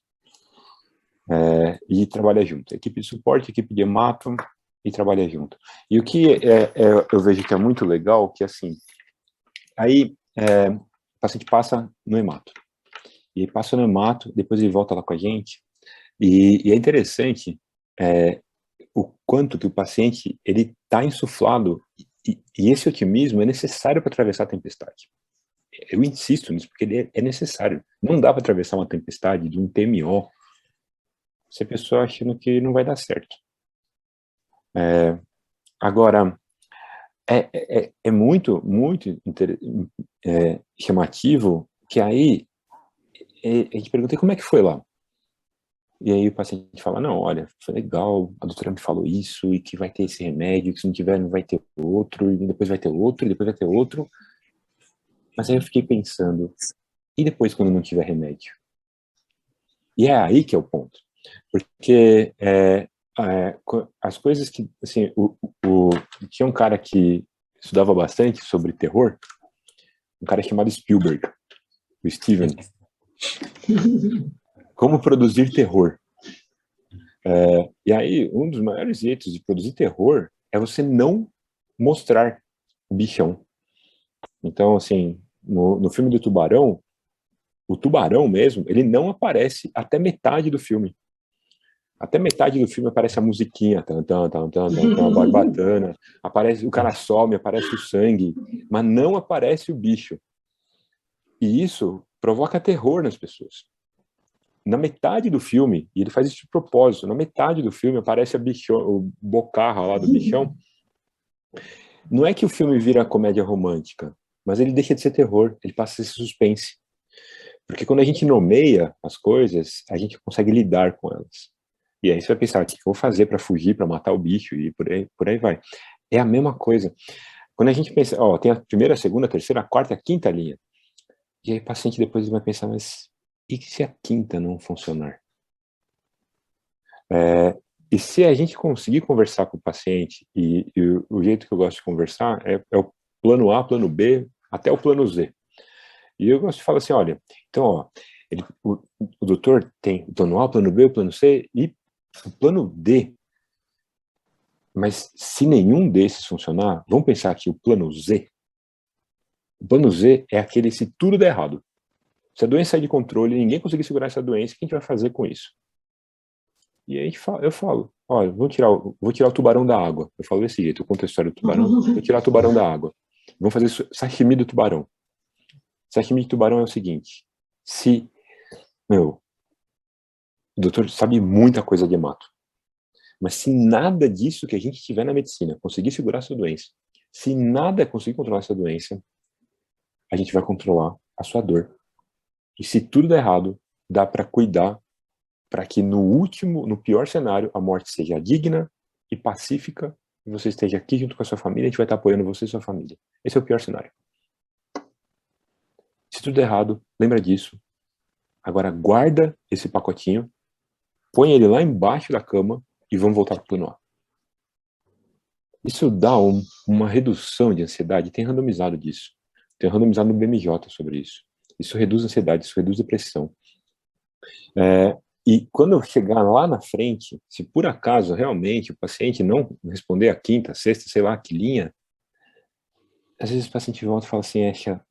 E trabalha junto. Equipe de suporte, equipe de hemato e trabalha junto. E o que eu vejo que é muito legal, que assim, aí o paciente passa no hemato. E ele passa no hemato, depois ele volta lá com a gente. E é interessante o quanto que o paciente ele está insuflado, e esse otimismo é necessário para atravessar a tempestade. Eu insisto nisso, porque ele é necessário. Não dá para atravessar uma tempestade de um TMO se a pessoa achando que não vai dar certo. Agora, é muito, muito chamativo que aí a gente pergunta, como é que foi lá? E aí o paciente fala, não, olha, foi legal, a doutora me falou isso, e que vai ter esse remédio, que se não tiver não vai ter outro, e depois vai ter outro, e depois vai ter outro. Mas aí eu fiquei pensando, e depois quando não tiver remédio? E é aí que é o ponto. Porque as coisas que, assim, tinha um cara que estudava bastante sobre terror, um cara chamado Spielberg, o Steven. Como produzir terror. E aí, um dos maiores jeitos de produzir terror é você não mostrar o bichão. Então, assim, no filme do Tubarão, o tubarão mesmo, ele não aparece até metade do filme. Até metade do filme aparece a musiquinha, a barbatana, aparece, o cara some, aparece o sangue, mas não aparece o bicho. E isso provoca terror nas pessoas. Na metade do filme, e ele faz isso de propósito, na metade do filme aparece o bocarra lá do bichão. Não é que o filme vira comédia romântica, mas ele deixa de ser terror, ele passa a ser suspense. Porque quando a gente nomeia as coisas, a gente consegue lidar com elas. E aí você vai pensar, o que eu vou fazer para fugir, para matar o bicho, e por aí vai. É a mesma coisa. Quando a gente pensa, tem a primeira, a segunda, a terceira, a quarta, a quinta linha. E aí o paciente depois vai pensar, mas e se a quinta não funcionar? E se a gente conseguir conversar com o paciente, e o jeito que eu gosto de conversar é plano A, plano B, até o plano Z. E eu gosto de falar assim, olha, então, ó, o doutor tem o plano A, o plano B, o plano C e o plano D. Mas se nenhum desses funcionar, vamos pensar aqui o plano Z. O plano Z é aquele se tudo der errado. Se a doença sair de controle, ninguém conseguir segurar essa doença, o que a gente vai fazer com isso? E aí eu falo, olha, vou tirar o tubarão da água. Eu falo desse jeito, eu conto a história do tubarão. Vou tirar o tubarão da água. Vamos fazer sashimi do tubarão. Sashimi de tubarão é o seguinte, o doutor sabe muita coisa de hemato, mas se nada disso que a gente tiver na medicina conseguir segurar essa doença, se nada conseguir controlar essa doença, a gente vai controlar a sua dor. E se tudo der errado, dá para cuidar para que no pior cenário, a morte seja digna e pacífica, e você esteja aqui junto com a sua família, a gente vai estar apoiando você e sua família. Esse é o pior cenário. Se tudo der errado, lembra disso. Agora guarda esse pacotinho, põe ele lá embaixo da cama e vamos voltar para o plano A. Isso dá uma redução de ansiedade, tem randomizado disso. Tem randomizado no BMJ sobre isso. Isso reduz a ansiedade, isso reduz a depressão. E quando eu chegar lá na frente, se por acaso realmente o paciente não responder a quinta, sexta, sei lá, que linha, às vezes o paciente volta e fala assim,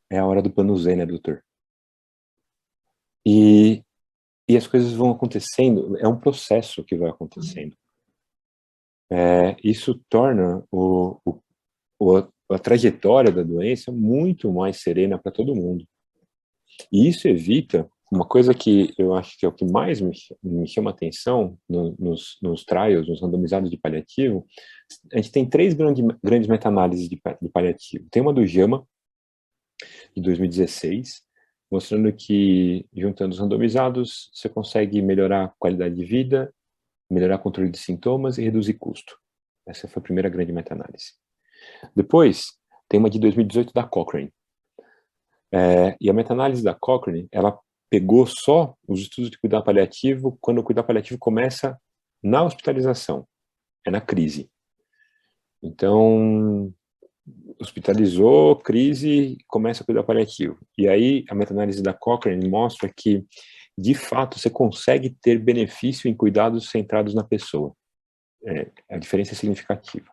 é a hora do plano Z, né, doutor? E as coisas vão acontecendo, é um processo que vai acontecendo. Isso torna a trajetória da doença muito mais serena para todo mundo. E isso evita uma coisa que eu acho que é o que mais me chama a atenção nos trials, nos randomizados de paliativo. A gente tem 3 grandes meta-análises de paliativo. Tem uma do JAMA, de 2016, mostrando que, juntando os randomizados, você consegue melhorar a qualidade de vida, melhorar o controle de sintomas e reduzir custo. Essa foi a primeira grande meta-análise. Depois, tem uma de 2018 da Cochrane. E a meta-análise da Cochrane, ela pegou só os estudos de cuidado paliativo quando o cuidado paliativo começa na hospitalização, na crise. Então, hospitalizou, crise, começa a cuidar paliativo. E aí, a meta-análise da Cochrane mostra que, de fato, você consegue ter benefício em cuidados centrados na pessoa. A diferença é significativa.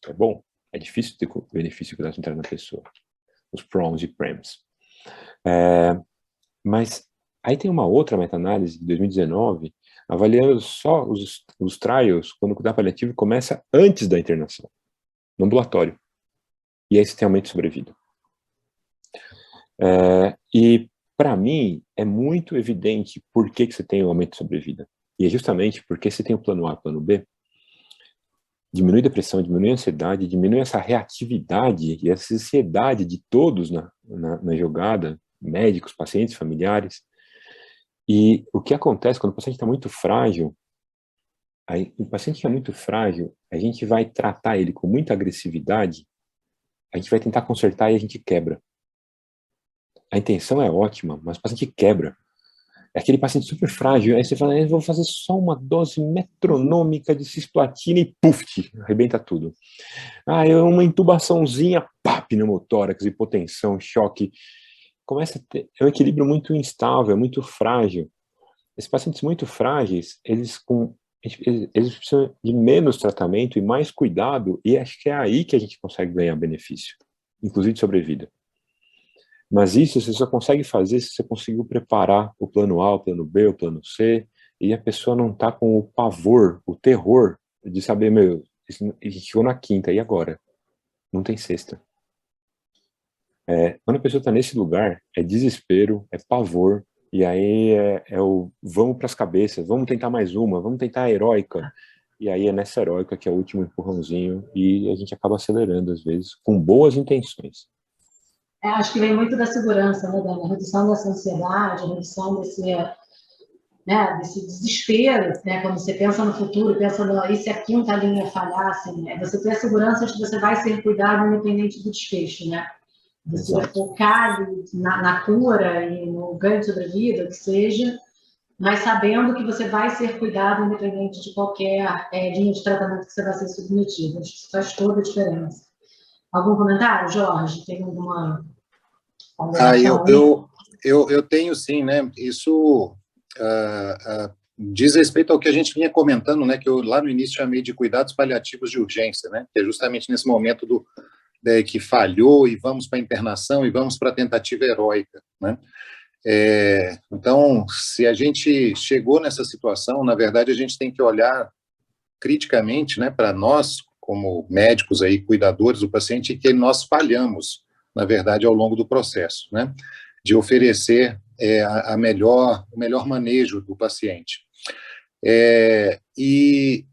É bom, é difícil ter benefício em cuidados centrados na pessoa. Os PROMs e PREMs. Mas aí tem uma outra meta-análise de 2019, avaliando só os trials quando o cuidado paliativo começa antes da internação, no ambulatório. E aí você tem aumento de sobrevida. E, para mim, é muito evidente por que você tem o aumento de sobrevida. E é justamente porque você tem o plano A e o plano B, diminui a depressão, diminui a ansiedade, diminui essa reatividade e essa ansiedade de todos na jogada, médicos, pacientes, familiares. E o que acontece quando o paciente está muito frágil, o paciente que é muito frágil, a gente vai tratar ele com muita agressividade, a gente vai tentar consertar e a gente quebra. A intenção é ótima, mas o paciente quebra. É aquele paciente super frágil, aí você fala, eu vou fazer só uma dose metronômica de cisplatina e puf, arrebenta tudo. Uma intubaçãozinha, pá, pneumotórax, hipotensão, choque. Começa a ter um equilíbrio muito instável, muito frágil. Esses pacientes muito frágeis, eles precisam de menos tratamento e mais cuidado, e acho que é aí que a gente consegue ganhar benefício, inclusive de sobrevida. Mas isso você só consegue fazer se você conseguiu preparar o plano A, o plano B, o plano C, e a pessoa não está com o pavor, o terror de saber, a gente chegou na quinta, e agora? Não tem sexta. Quando a pessoa está nesse lugar, é desespero, é pavor, e aí vamos para as cabeças, vamos tentar mais uma, vamos tentar a heróica, e aí é nessa heróica que é o último empurrãozinho, e a gente acaba acelerando às vezes, com boas intenções. Acho que vem muito da segurança, né, Dani? A redução dessa ansiedade, a redução desse desespero, né? Quando você pensa no futuro, pensa e se a quinta linha falhar, assim, você ter a segurança de que você vai ser cuidado independente do desfecho, né? Você vai focar na cura e no ganho de sobrevida, que seja, mas sabendo que você vai ser cuidado independente de qualquer linha de tratamento que você vai ser submetido. Acho que isso faz toda a diferença. Algum comentário, Jorge? Tem alguma Ah, ponderação aí? eu tenho sim, né? Isso diz respeito ao que a gente vinha comentando, né? Que eu lá no início chamei de cuidados paliativos de urgência, né? Que é justamente nesse momento que falhou e vamos para a internação e vamos para a tentativa heróica, né? Então, se a gente chegou nessa situação, na verdade, a gente tem que olhar criticamente, né, para nós, como médicos aí, cuidadores do paciente, que nós falhamos, na verdade, ao longo do processo, né, de oferecer o melhor manejo do paciente. E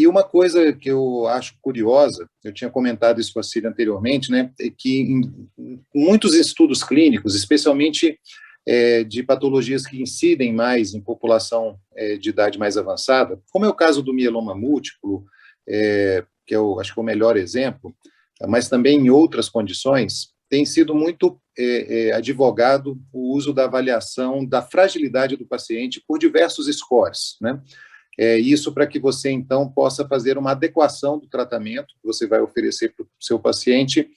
uma coisa que eu acho curiosa, eu tinha comentado isso com a Cília anteriormente, né, é que em muitos estudos clínicos, especialmente de patologias que incidem mais em população de idade mais avançada, como é o caso do mieloma múltiplo, que eu acho que é o melhor exemplo, mas também em outras condições, tem sido muito advogado o uso da avaliação da fragilidade do paciente por diversos scores, né? Isso para que você, então, possa fazer uma adequação do tratamento que você vai oferecer para o seu paciente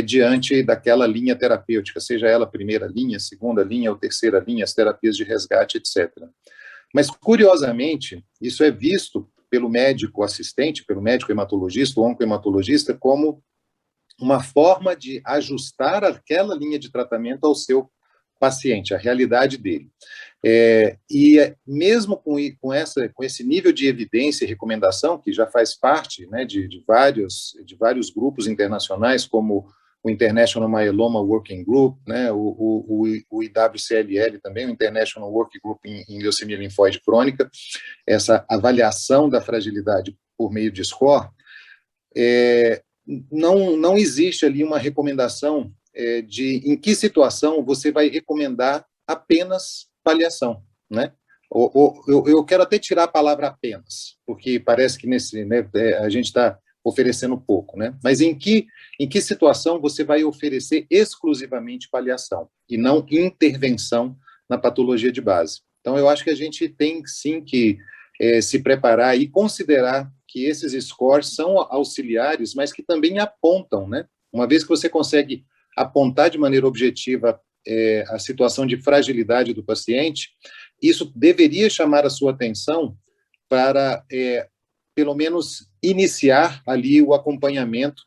diante daquela linha terapêutica, seja ela primeira linha, segunda linha ou terceira linha, as terapias de resgate, etc. Mas, curiosamente, isso é visto pelo médico assistente, pelo médico hematologista, ou oncohematologista, como uma forma de ajustar aquela linha de tratamento ao seu paciente, à realidade dele. Mesmo com esse nível de evidência e recomendação, que já faz parte, né, de vários grupos internacionais, como o International Myeloma Working Group, né, o IWCLL também, o International Working Group em leucemia linfóide crônica, essa avaliação da fragilidade por meio de score, não existe ali uma recomendação de em que situação você vai recomendar apenas paliação, né? Eu quero até tirar a palavra apenas, porque parece que a gente está oferecendo pouco, né? Mas em que situação você vai oferecer exclusivamente paliação e não intervenção na patologia de base? Então, eu acho que a gente tem sim que se preparar e considerar que esses scores são auxiliares, mas que também apontam, né? Uma vez que você consegue apontar de maneira objetiva a situação de fragilidade do paciente, isso deveria chamar a sua atenção para, pelo menos, iniciar ali o acompanhamento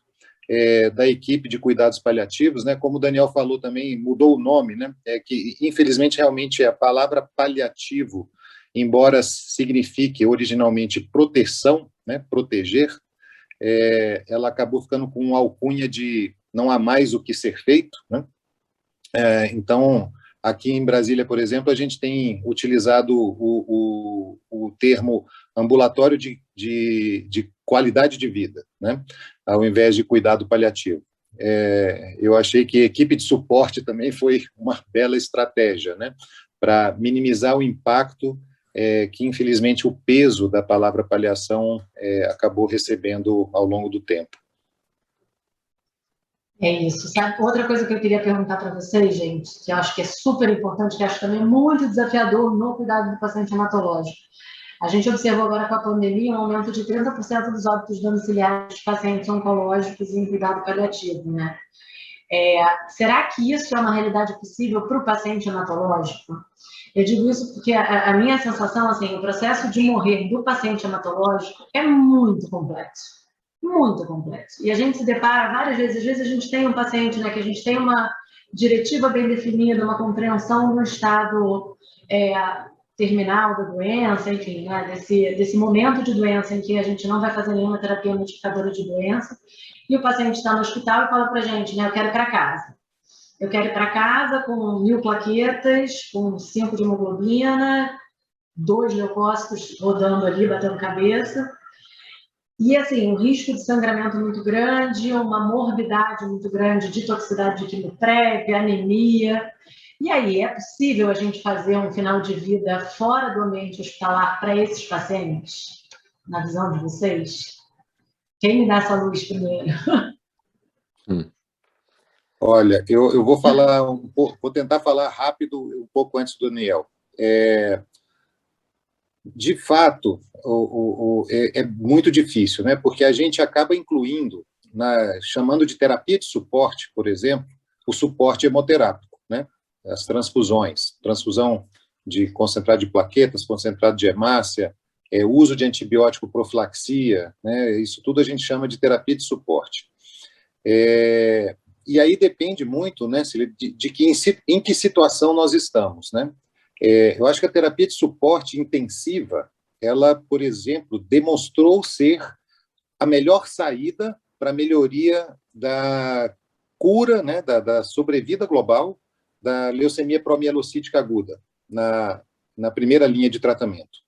da equipe de cuidados paliativos, né? Como o Daniel falou também, mudou o nome, né? Que, infelizmente, realmente a palavra paliativo, embora signifique originalmente proteção, né? Proteger, ela acabou ficando com uma alcunha de não há mais o que ser feito, né? Então, aqui em Brasília, por exemplo, a gente tem utilizado o termo ambulatório de qualidade de vida, né? Ao invés de cuidado paliativo. Eu achei que a equipe de suporte também foi uma bela estratégia, né? Para minimizar o impacto que, infelizmente, o peso da palavra paliação acabou recebendo ao longo do tempo. É isso, sabe? Outra coisa que eu queria perguntar para vocês, gente, que eu acho que é super importante, que eu acho também muito desafiador no cuidado do paciente hematológico. A gente observou agora com a pandemia um aumento de 30% dos óbitos domiciliares de pacientes oncológicos em cuidado paliativo, né? Será que isso é uma realidade possível para o paciente hematológico? Eu digo isso porque a minha sensação, assim, o processo de morrer do paciente hematológico é muito complexo. Muito complexo. E a gente se depara várias vezes, às vezes a gente tem um paciente, né, que a gente tem uma diretiva bem definida, uma compreensão do estado terminal da doença, enfim, né, desse momento de doença em que a gente não vai fazer nenhuma terapia modificadora de doença, e o paciente está no hospital e fala para a gente, né, eu quero ir para casa. Eu quero ir para casa com 1000 plaquetas, com 5 de hemoglobina, 2 leucócitos rodando ali, batendo cabeça. E, assim, um risco de sangramento muito grande, uma morbidade muito grande de toxicidade de quimiotrep, anemia. E aí, é possível a gente fazer um final de vida fora do ambiente hospitalar para esses pacientes? Na visão de vocês? Quem me dá essa luz primeiro? Olha, eu vou falar vou tentar falar rápido um pouco antes do Daniel. De fato, é muito difícil, né? Porque a gente acaba incluindo chamando de terapia de suporte, por exemplo, o suporte hemoterápico, né? As transfusões, transfusão de concentrado de plaquetas, concentrado de hemácia, uso de antibiótico, profilaxia, né? Isso tudo a gente chama de terapia de suporte. E aí depende muito, né, em que situação nós estamos, né? Eu acho que a terapia de suporte intensiva, ela, por exemplo, demonstrou ser a melhor saída para a melhoria da cura, né, da sobrevida global da leucemia promielocítica aguda, na primeira linha de tratamento.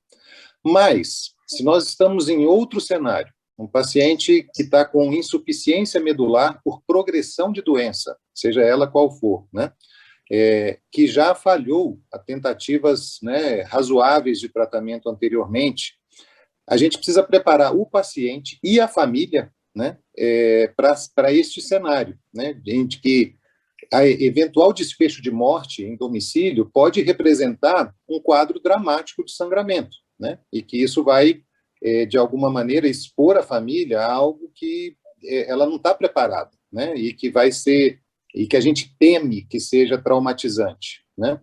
Mas, se nós estamos em outro cenário, um paciente que está com insuficiência medular por progressão de doença, seja ela qual for, né, que já falhou a tentativas, né, razoáveis de tratamento anteriormente, a gente precisa preparar o paciente e a família, né, para este cenário, né, de que a eventual desfecho de morte em domicílio pode representar um quadro dramático de sangramento, né, e que isso vai, de alguma maneira, expor a família a algo que ela não está preparada, né, e que vai ser, e que a gente teme que seja traumatizante, né,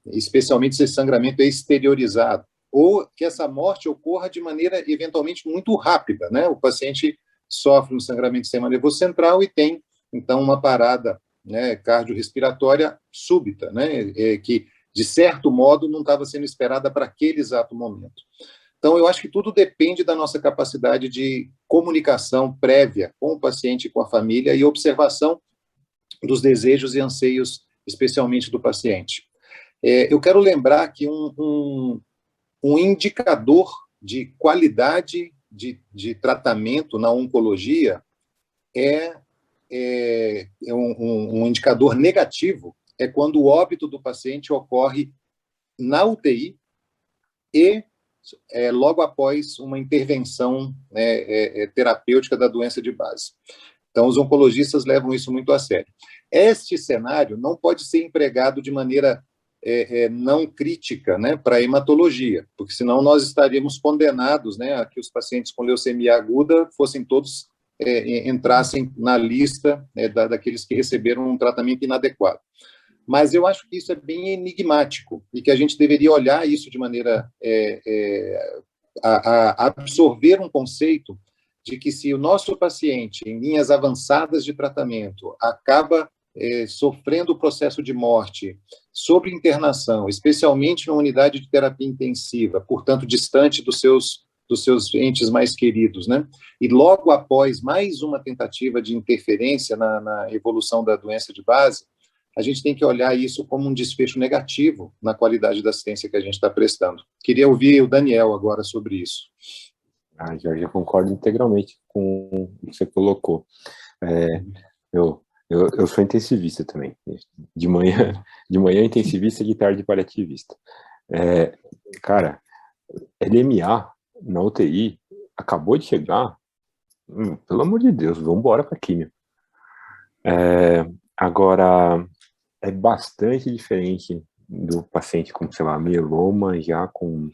especialmente se esse sangramento é exteriorizado, ou que essa morte ocorra de maneira, eventualmente, muito rápida, né? O paciente sofre um sangramento do sistema nervoso central e tem, então, uma parada, né, cardiorrespiratória súbita, né? Que, de certo modo, não estava sendo esperada para aquele exato momento. Então, eu acho que tudo depende da nossa capacidade de comunicação prévia com o paciente e com a família e observação dos desejos e anseios, especialmente do paciente. Eu quero lembrar que um indicador de qualidade de tratamento na oncologia um indicador negativo, é quando o óbito do paciente ocorre na UTI e logo após uma intervenção, né, terapêutica da doença de base. Então, os oncologistas levam isso muito a sério. Este cenário não pode ser empregado de maneira não crítica, né, para a hematologia, porque senão nós estaríamos condenados, né, a que os pacientes com leucemia aguda fossem todos, entrassem na lista, né, daqueles que receberam um tratamento inadequado. Mas eu acho que isso é bem enigmático e que a gente deveria olhar isso de maneira a absorver um conceito de que se o nosso paciente, em linhas avançadas de tratamento, acaba sofrendo o processo de morte sob internação, especialmente na unidade de terapia intensiva, portanto, distante dos seus entes mais queridos, né? E logo após mais uma tentativa de interferência na evolução da doença de base, a gente tem que olhar isso como um desfecho negativo na qualidade da assistência que a gente está prestando. Queria ouvir o Daniel agora sobre isso. Jorge, eu concordo integralmente com o que você colocou. Eu sou intensivista também. De manhã intensivista, de tarde paliativista. Cara, LMA na UTI acabou de chegar. Pelo amor de Deus, vamos embora para a químio. Agora, é bastante diferente do paciente com, sei lá, mieloma, já com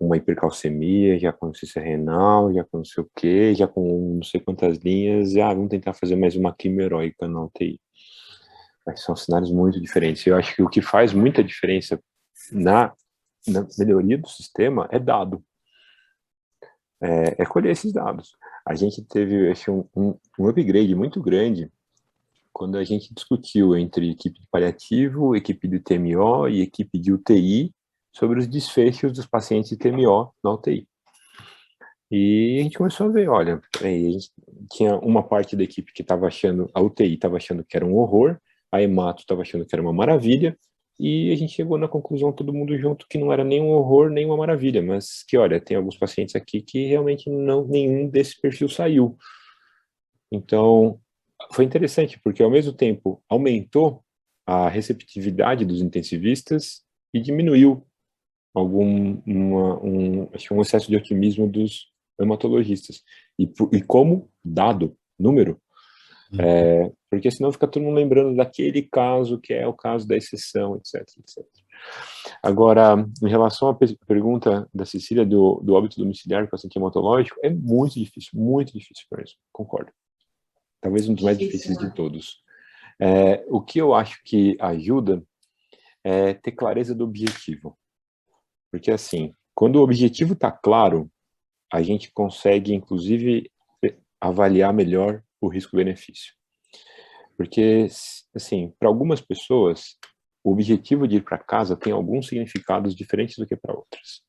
uma hipercalcemia, já com insuficiência renal, já com não sei o quê, já com não sei quantas linhas, vamos tentar fazer mais uma quimio heróica na UTI. Mas são cenários muito diferentes. Eu acho que o que faz muita diferença na melhoria do sistema é dado. Colher esses dados. A gente teve, acho, um upgrade muito grande quando a gente discutiu entre equipe de paliativo, equipe de TMO e equipe de UTI sobre os desfechos dos pacientes de TMO na UTI. E a gente começou a ver, olha, a gente tinha uma parte da equipe que estava achando, a UTI estava achando que era um horror, a hemato estava achando que era uma maravilha, e a gente chegou na conclusão, todo mundo junto, que não era nem um horror, nem uma maravilha, mas que, olha, tem alguns pacientes aqui que realmente nenhum desse perfil saiu. Então, foi interessante, porque ao mesmo tempo aumentou a receptividade dos intensivistas e diminuiu acho um excesso de otimismo dos hematologistas. E como dado, número, porque senão fica todo mundo lembrando daquele caso que é o caso da exceção, etc, etc. Agora, em relação à pergunta da Cecília do óbito domiciliar do paciente hematológico, é muito difícil para isso, concordo. Talvez um dos mais difíceis de todos. O que eu acho que ajuda é ter clareza do objetivo. Porque, assim, quando o objetivo está claro, a gente consegue, inclusive, avaliar melhor o risco-benefício. Porque, assim, para algumas pessoas, o objetivo de ir para casa tem alguns significados diferentes do que para outras.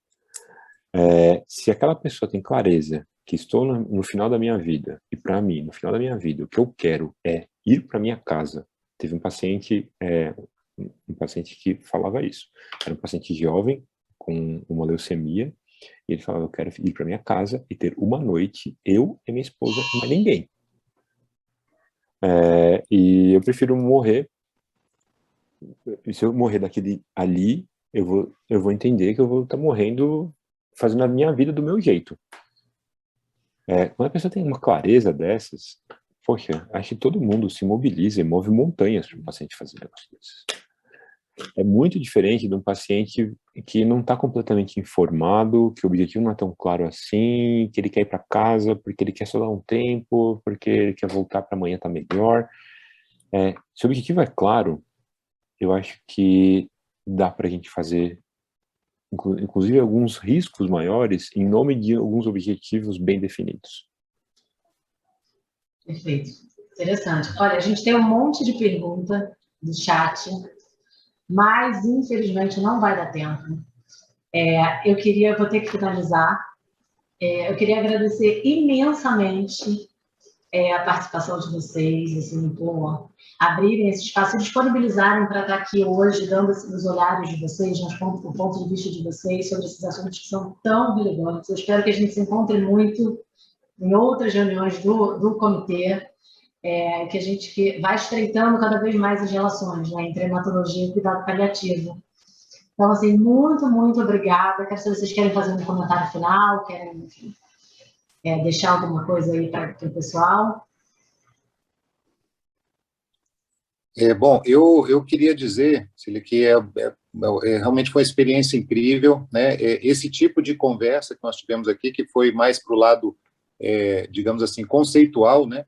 Se aquela pessoa tem clareza que estou no final da minha vida, e para mim, no final da minha vida, o que eu quero é ir para minha casa. Teve um paciente que falava isso. Era um paciente jovem, com uma leucemia, e ele falava, eu quero ir para minha casa e ter uma noite, eu e minha esposa, e mais ninguém. E eu prefiro morrer. E se eu morrer daquele ali, eu vou entender que eu vou estar morrendo fazendo a minha vida do meu jeito. Quando a pessoa tem uma clareza dessas, poxa, acho que todo mundo se mobiliza e move montanhas para um paciente fazer negócio desses. É muito diferente de um paciente que não está completamente informado, que o objetivo não é tão claro assim, que ele quer ir para casa porque ele quer só dar um tempo, porque ele quer voltar para amanhã estar melhor. Se o objetivo é claro, eu acho que dá para a gente fazer, inclusive, alguns riscos maiores em nome de alguns objetivos bem definidos. Perfeito. Interessante. Olha, a gente tem um monte de pergunta do chat, mas, infelizmente, não vai dar tempo. Vou ter que finalizar. Eu queria agradecer imensamente a participação de vocês, assim, por abrirem esse espaço e disponibilizarem para estar aqui hoje, dando os olhares de vocês, o ponto de vista de vocês sobre esses assuntos que são tão relevantes. Eu espero que a gente se encontre muito em outras reuniões do comitê, que a gente vai estreitando cada vez mais as relações, né, entre hematologia e cuidado paliativo. Então, assim, muito, muito obrigada. Quero saber se vocês querem fazer um comentário final, querem, enfim, deixar alguma coisa aí para o pessoal. Bom, eu queria dizer, Cília, que realmente foi uma experiência incrível, né? Esse tipo de conversa que nós tivemos aqui, que foi mais para o lado, digamos assim, conceitual, né?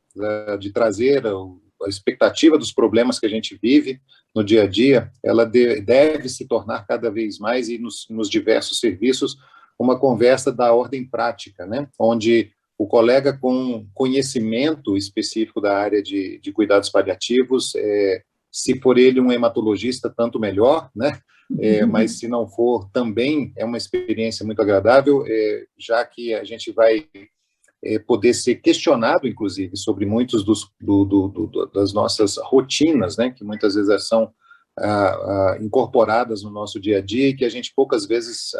De trazer a expectativa dos problemas que a gente vive no dia a dia, ela deve se tornar cada vez mais, e nos diversos serviços, uma conversa da ordem prática, né? Onde o colega com conhecimento específico da área de cuidados paliativos, se for ele um hematologista, tanto melhor, né? Mas se não for, também é uma experiência muito agradável, já que a gente vai poder ser questionado, inclusive, sobre muitos das nossas rotinas, né? Que muitas vezes são incorporadas no nosso dia a dia e que a gente poucas vezes,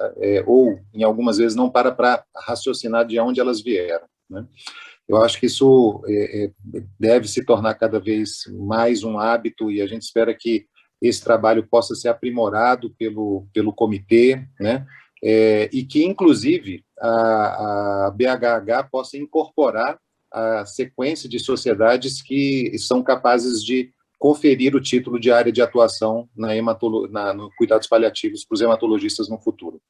ou em algumas vezes, não para raciocinar de onde elas vieram, né? Eu acho que isso deve se tornar cada vez mais um hábito, e a gente espera que esse trabalho possa ser aprimorado pelo comitê, né? E que, inclusive, a BHH possa incorporar a sequência de sociedades que são capazes de conferir o título de área de atuação no cuidados paliativos para os hematologistas no futuro.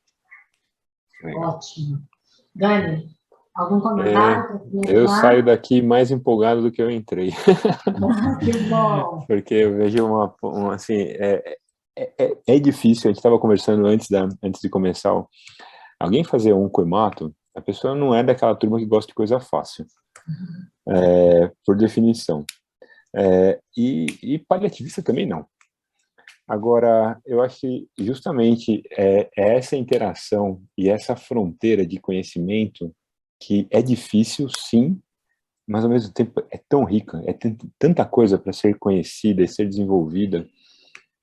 Ótimo. Dani, algum comentário? Eu saio daqui mais empolgado do que eu entrei. Que bom! Porque eu vejo assim, é difícil. A gente estava conversando antes de começar. Alguém fazer oncohemato, a pessoa não é daquela turma que gosta de coisa fácil, por definição. E paliativista também não. Agora, eu acho que justamente essa interação e essa fronteira de conhecimento que é difícil, sim, mas ao mesmo tempo é tão rica, tanta coisa para ser conhecida e ser desenvolvida,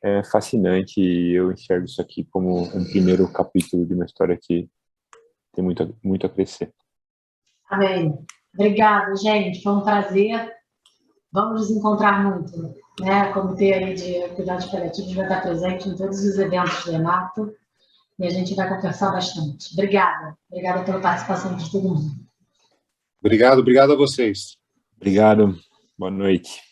é fascinante, e eu enxergo isso aqui como um primeiro capítulo de uma história que tem muito a crescer. Amém. Obrigada, gente, foi um prazer. Vamos nos encontrar muito, né? O comitê aí de cuidados paliativos vai estar presente em todos os eventos do Hemato e a gente vai conversar bastante. Obrigada pela participação de todo mundo. Obrigado a vocês. Obrigado, boa noite.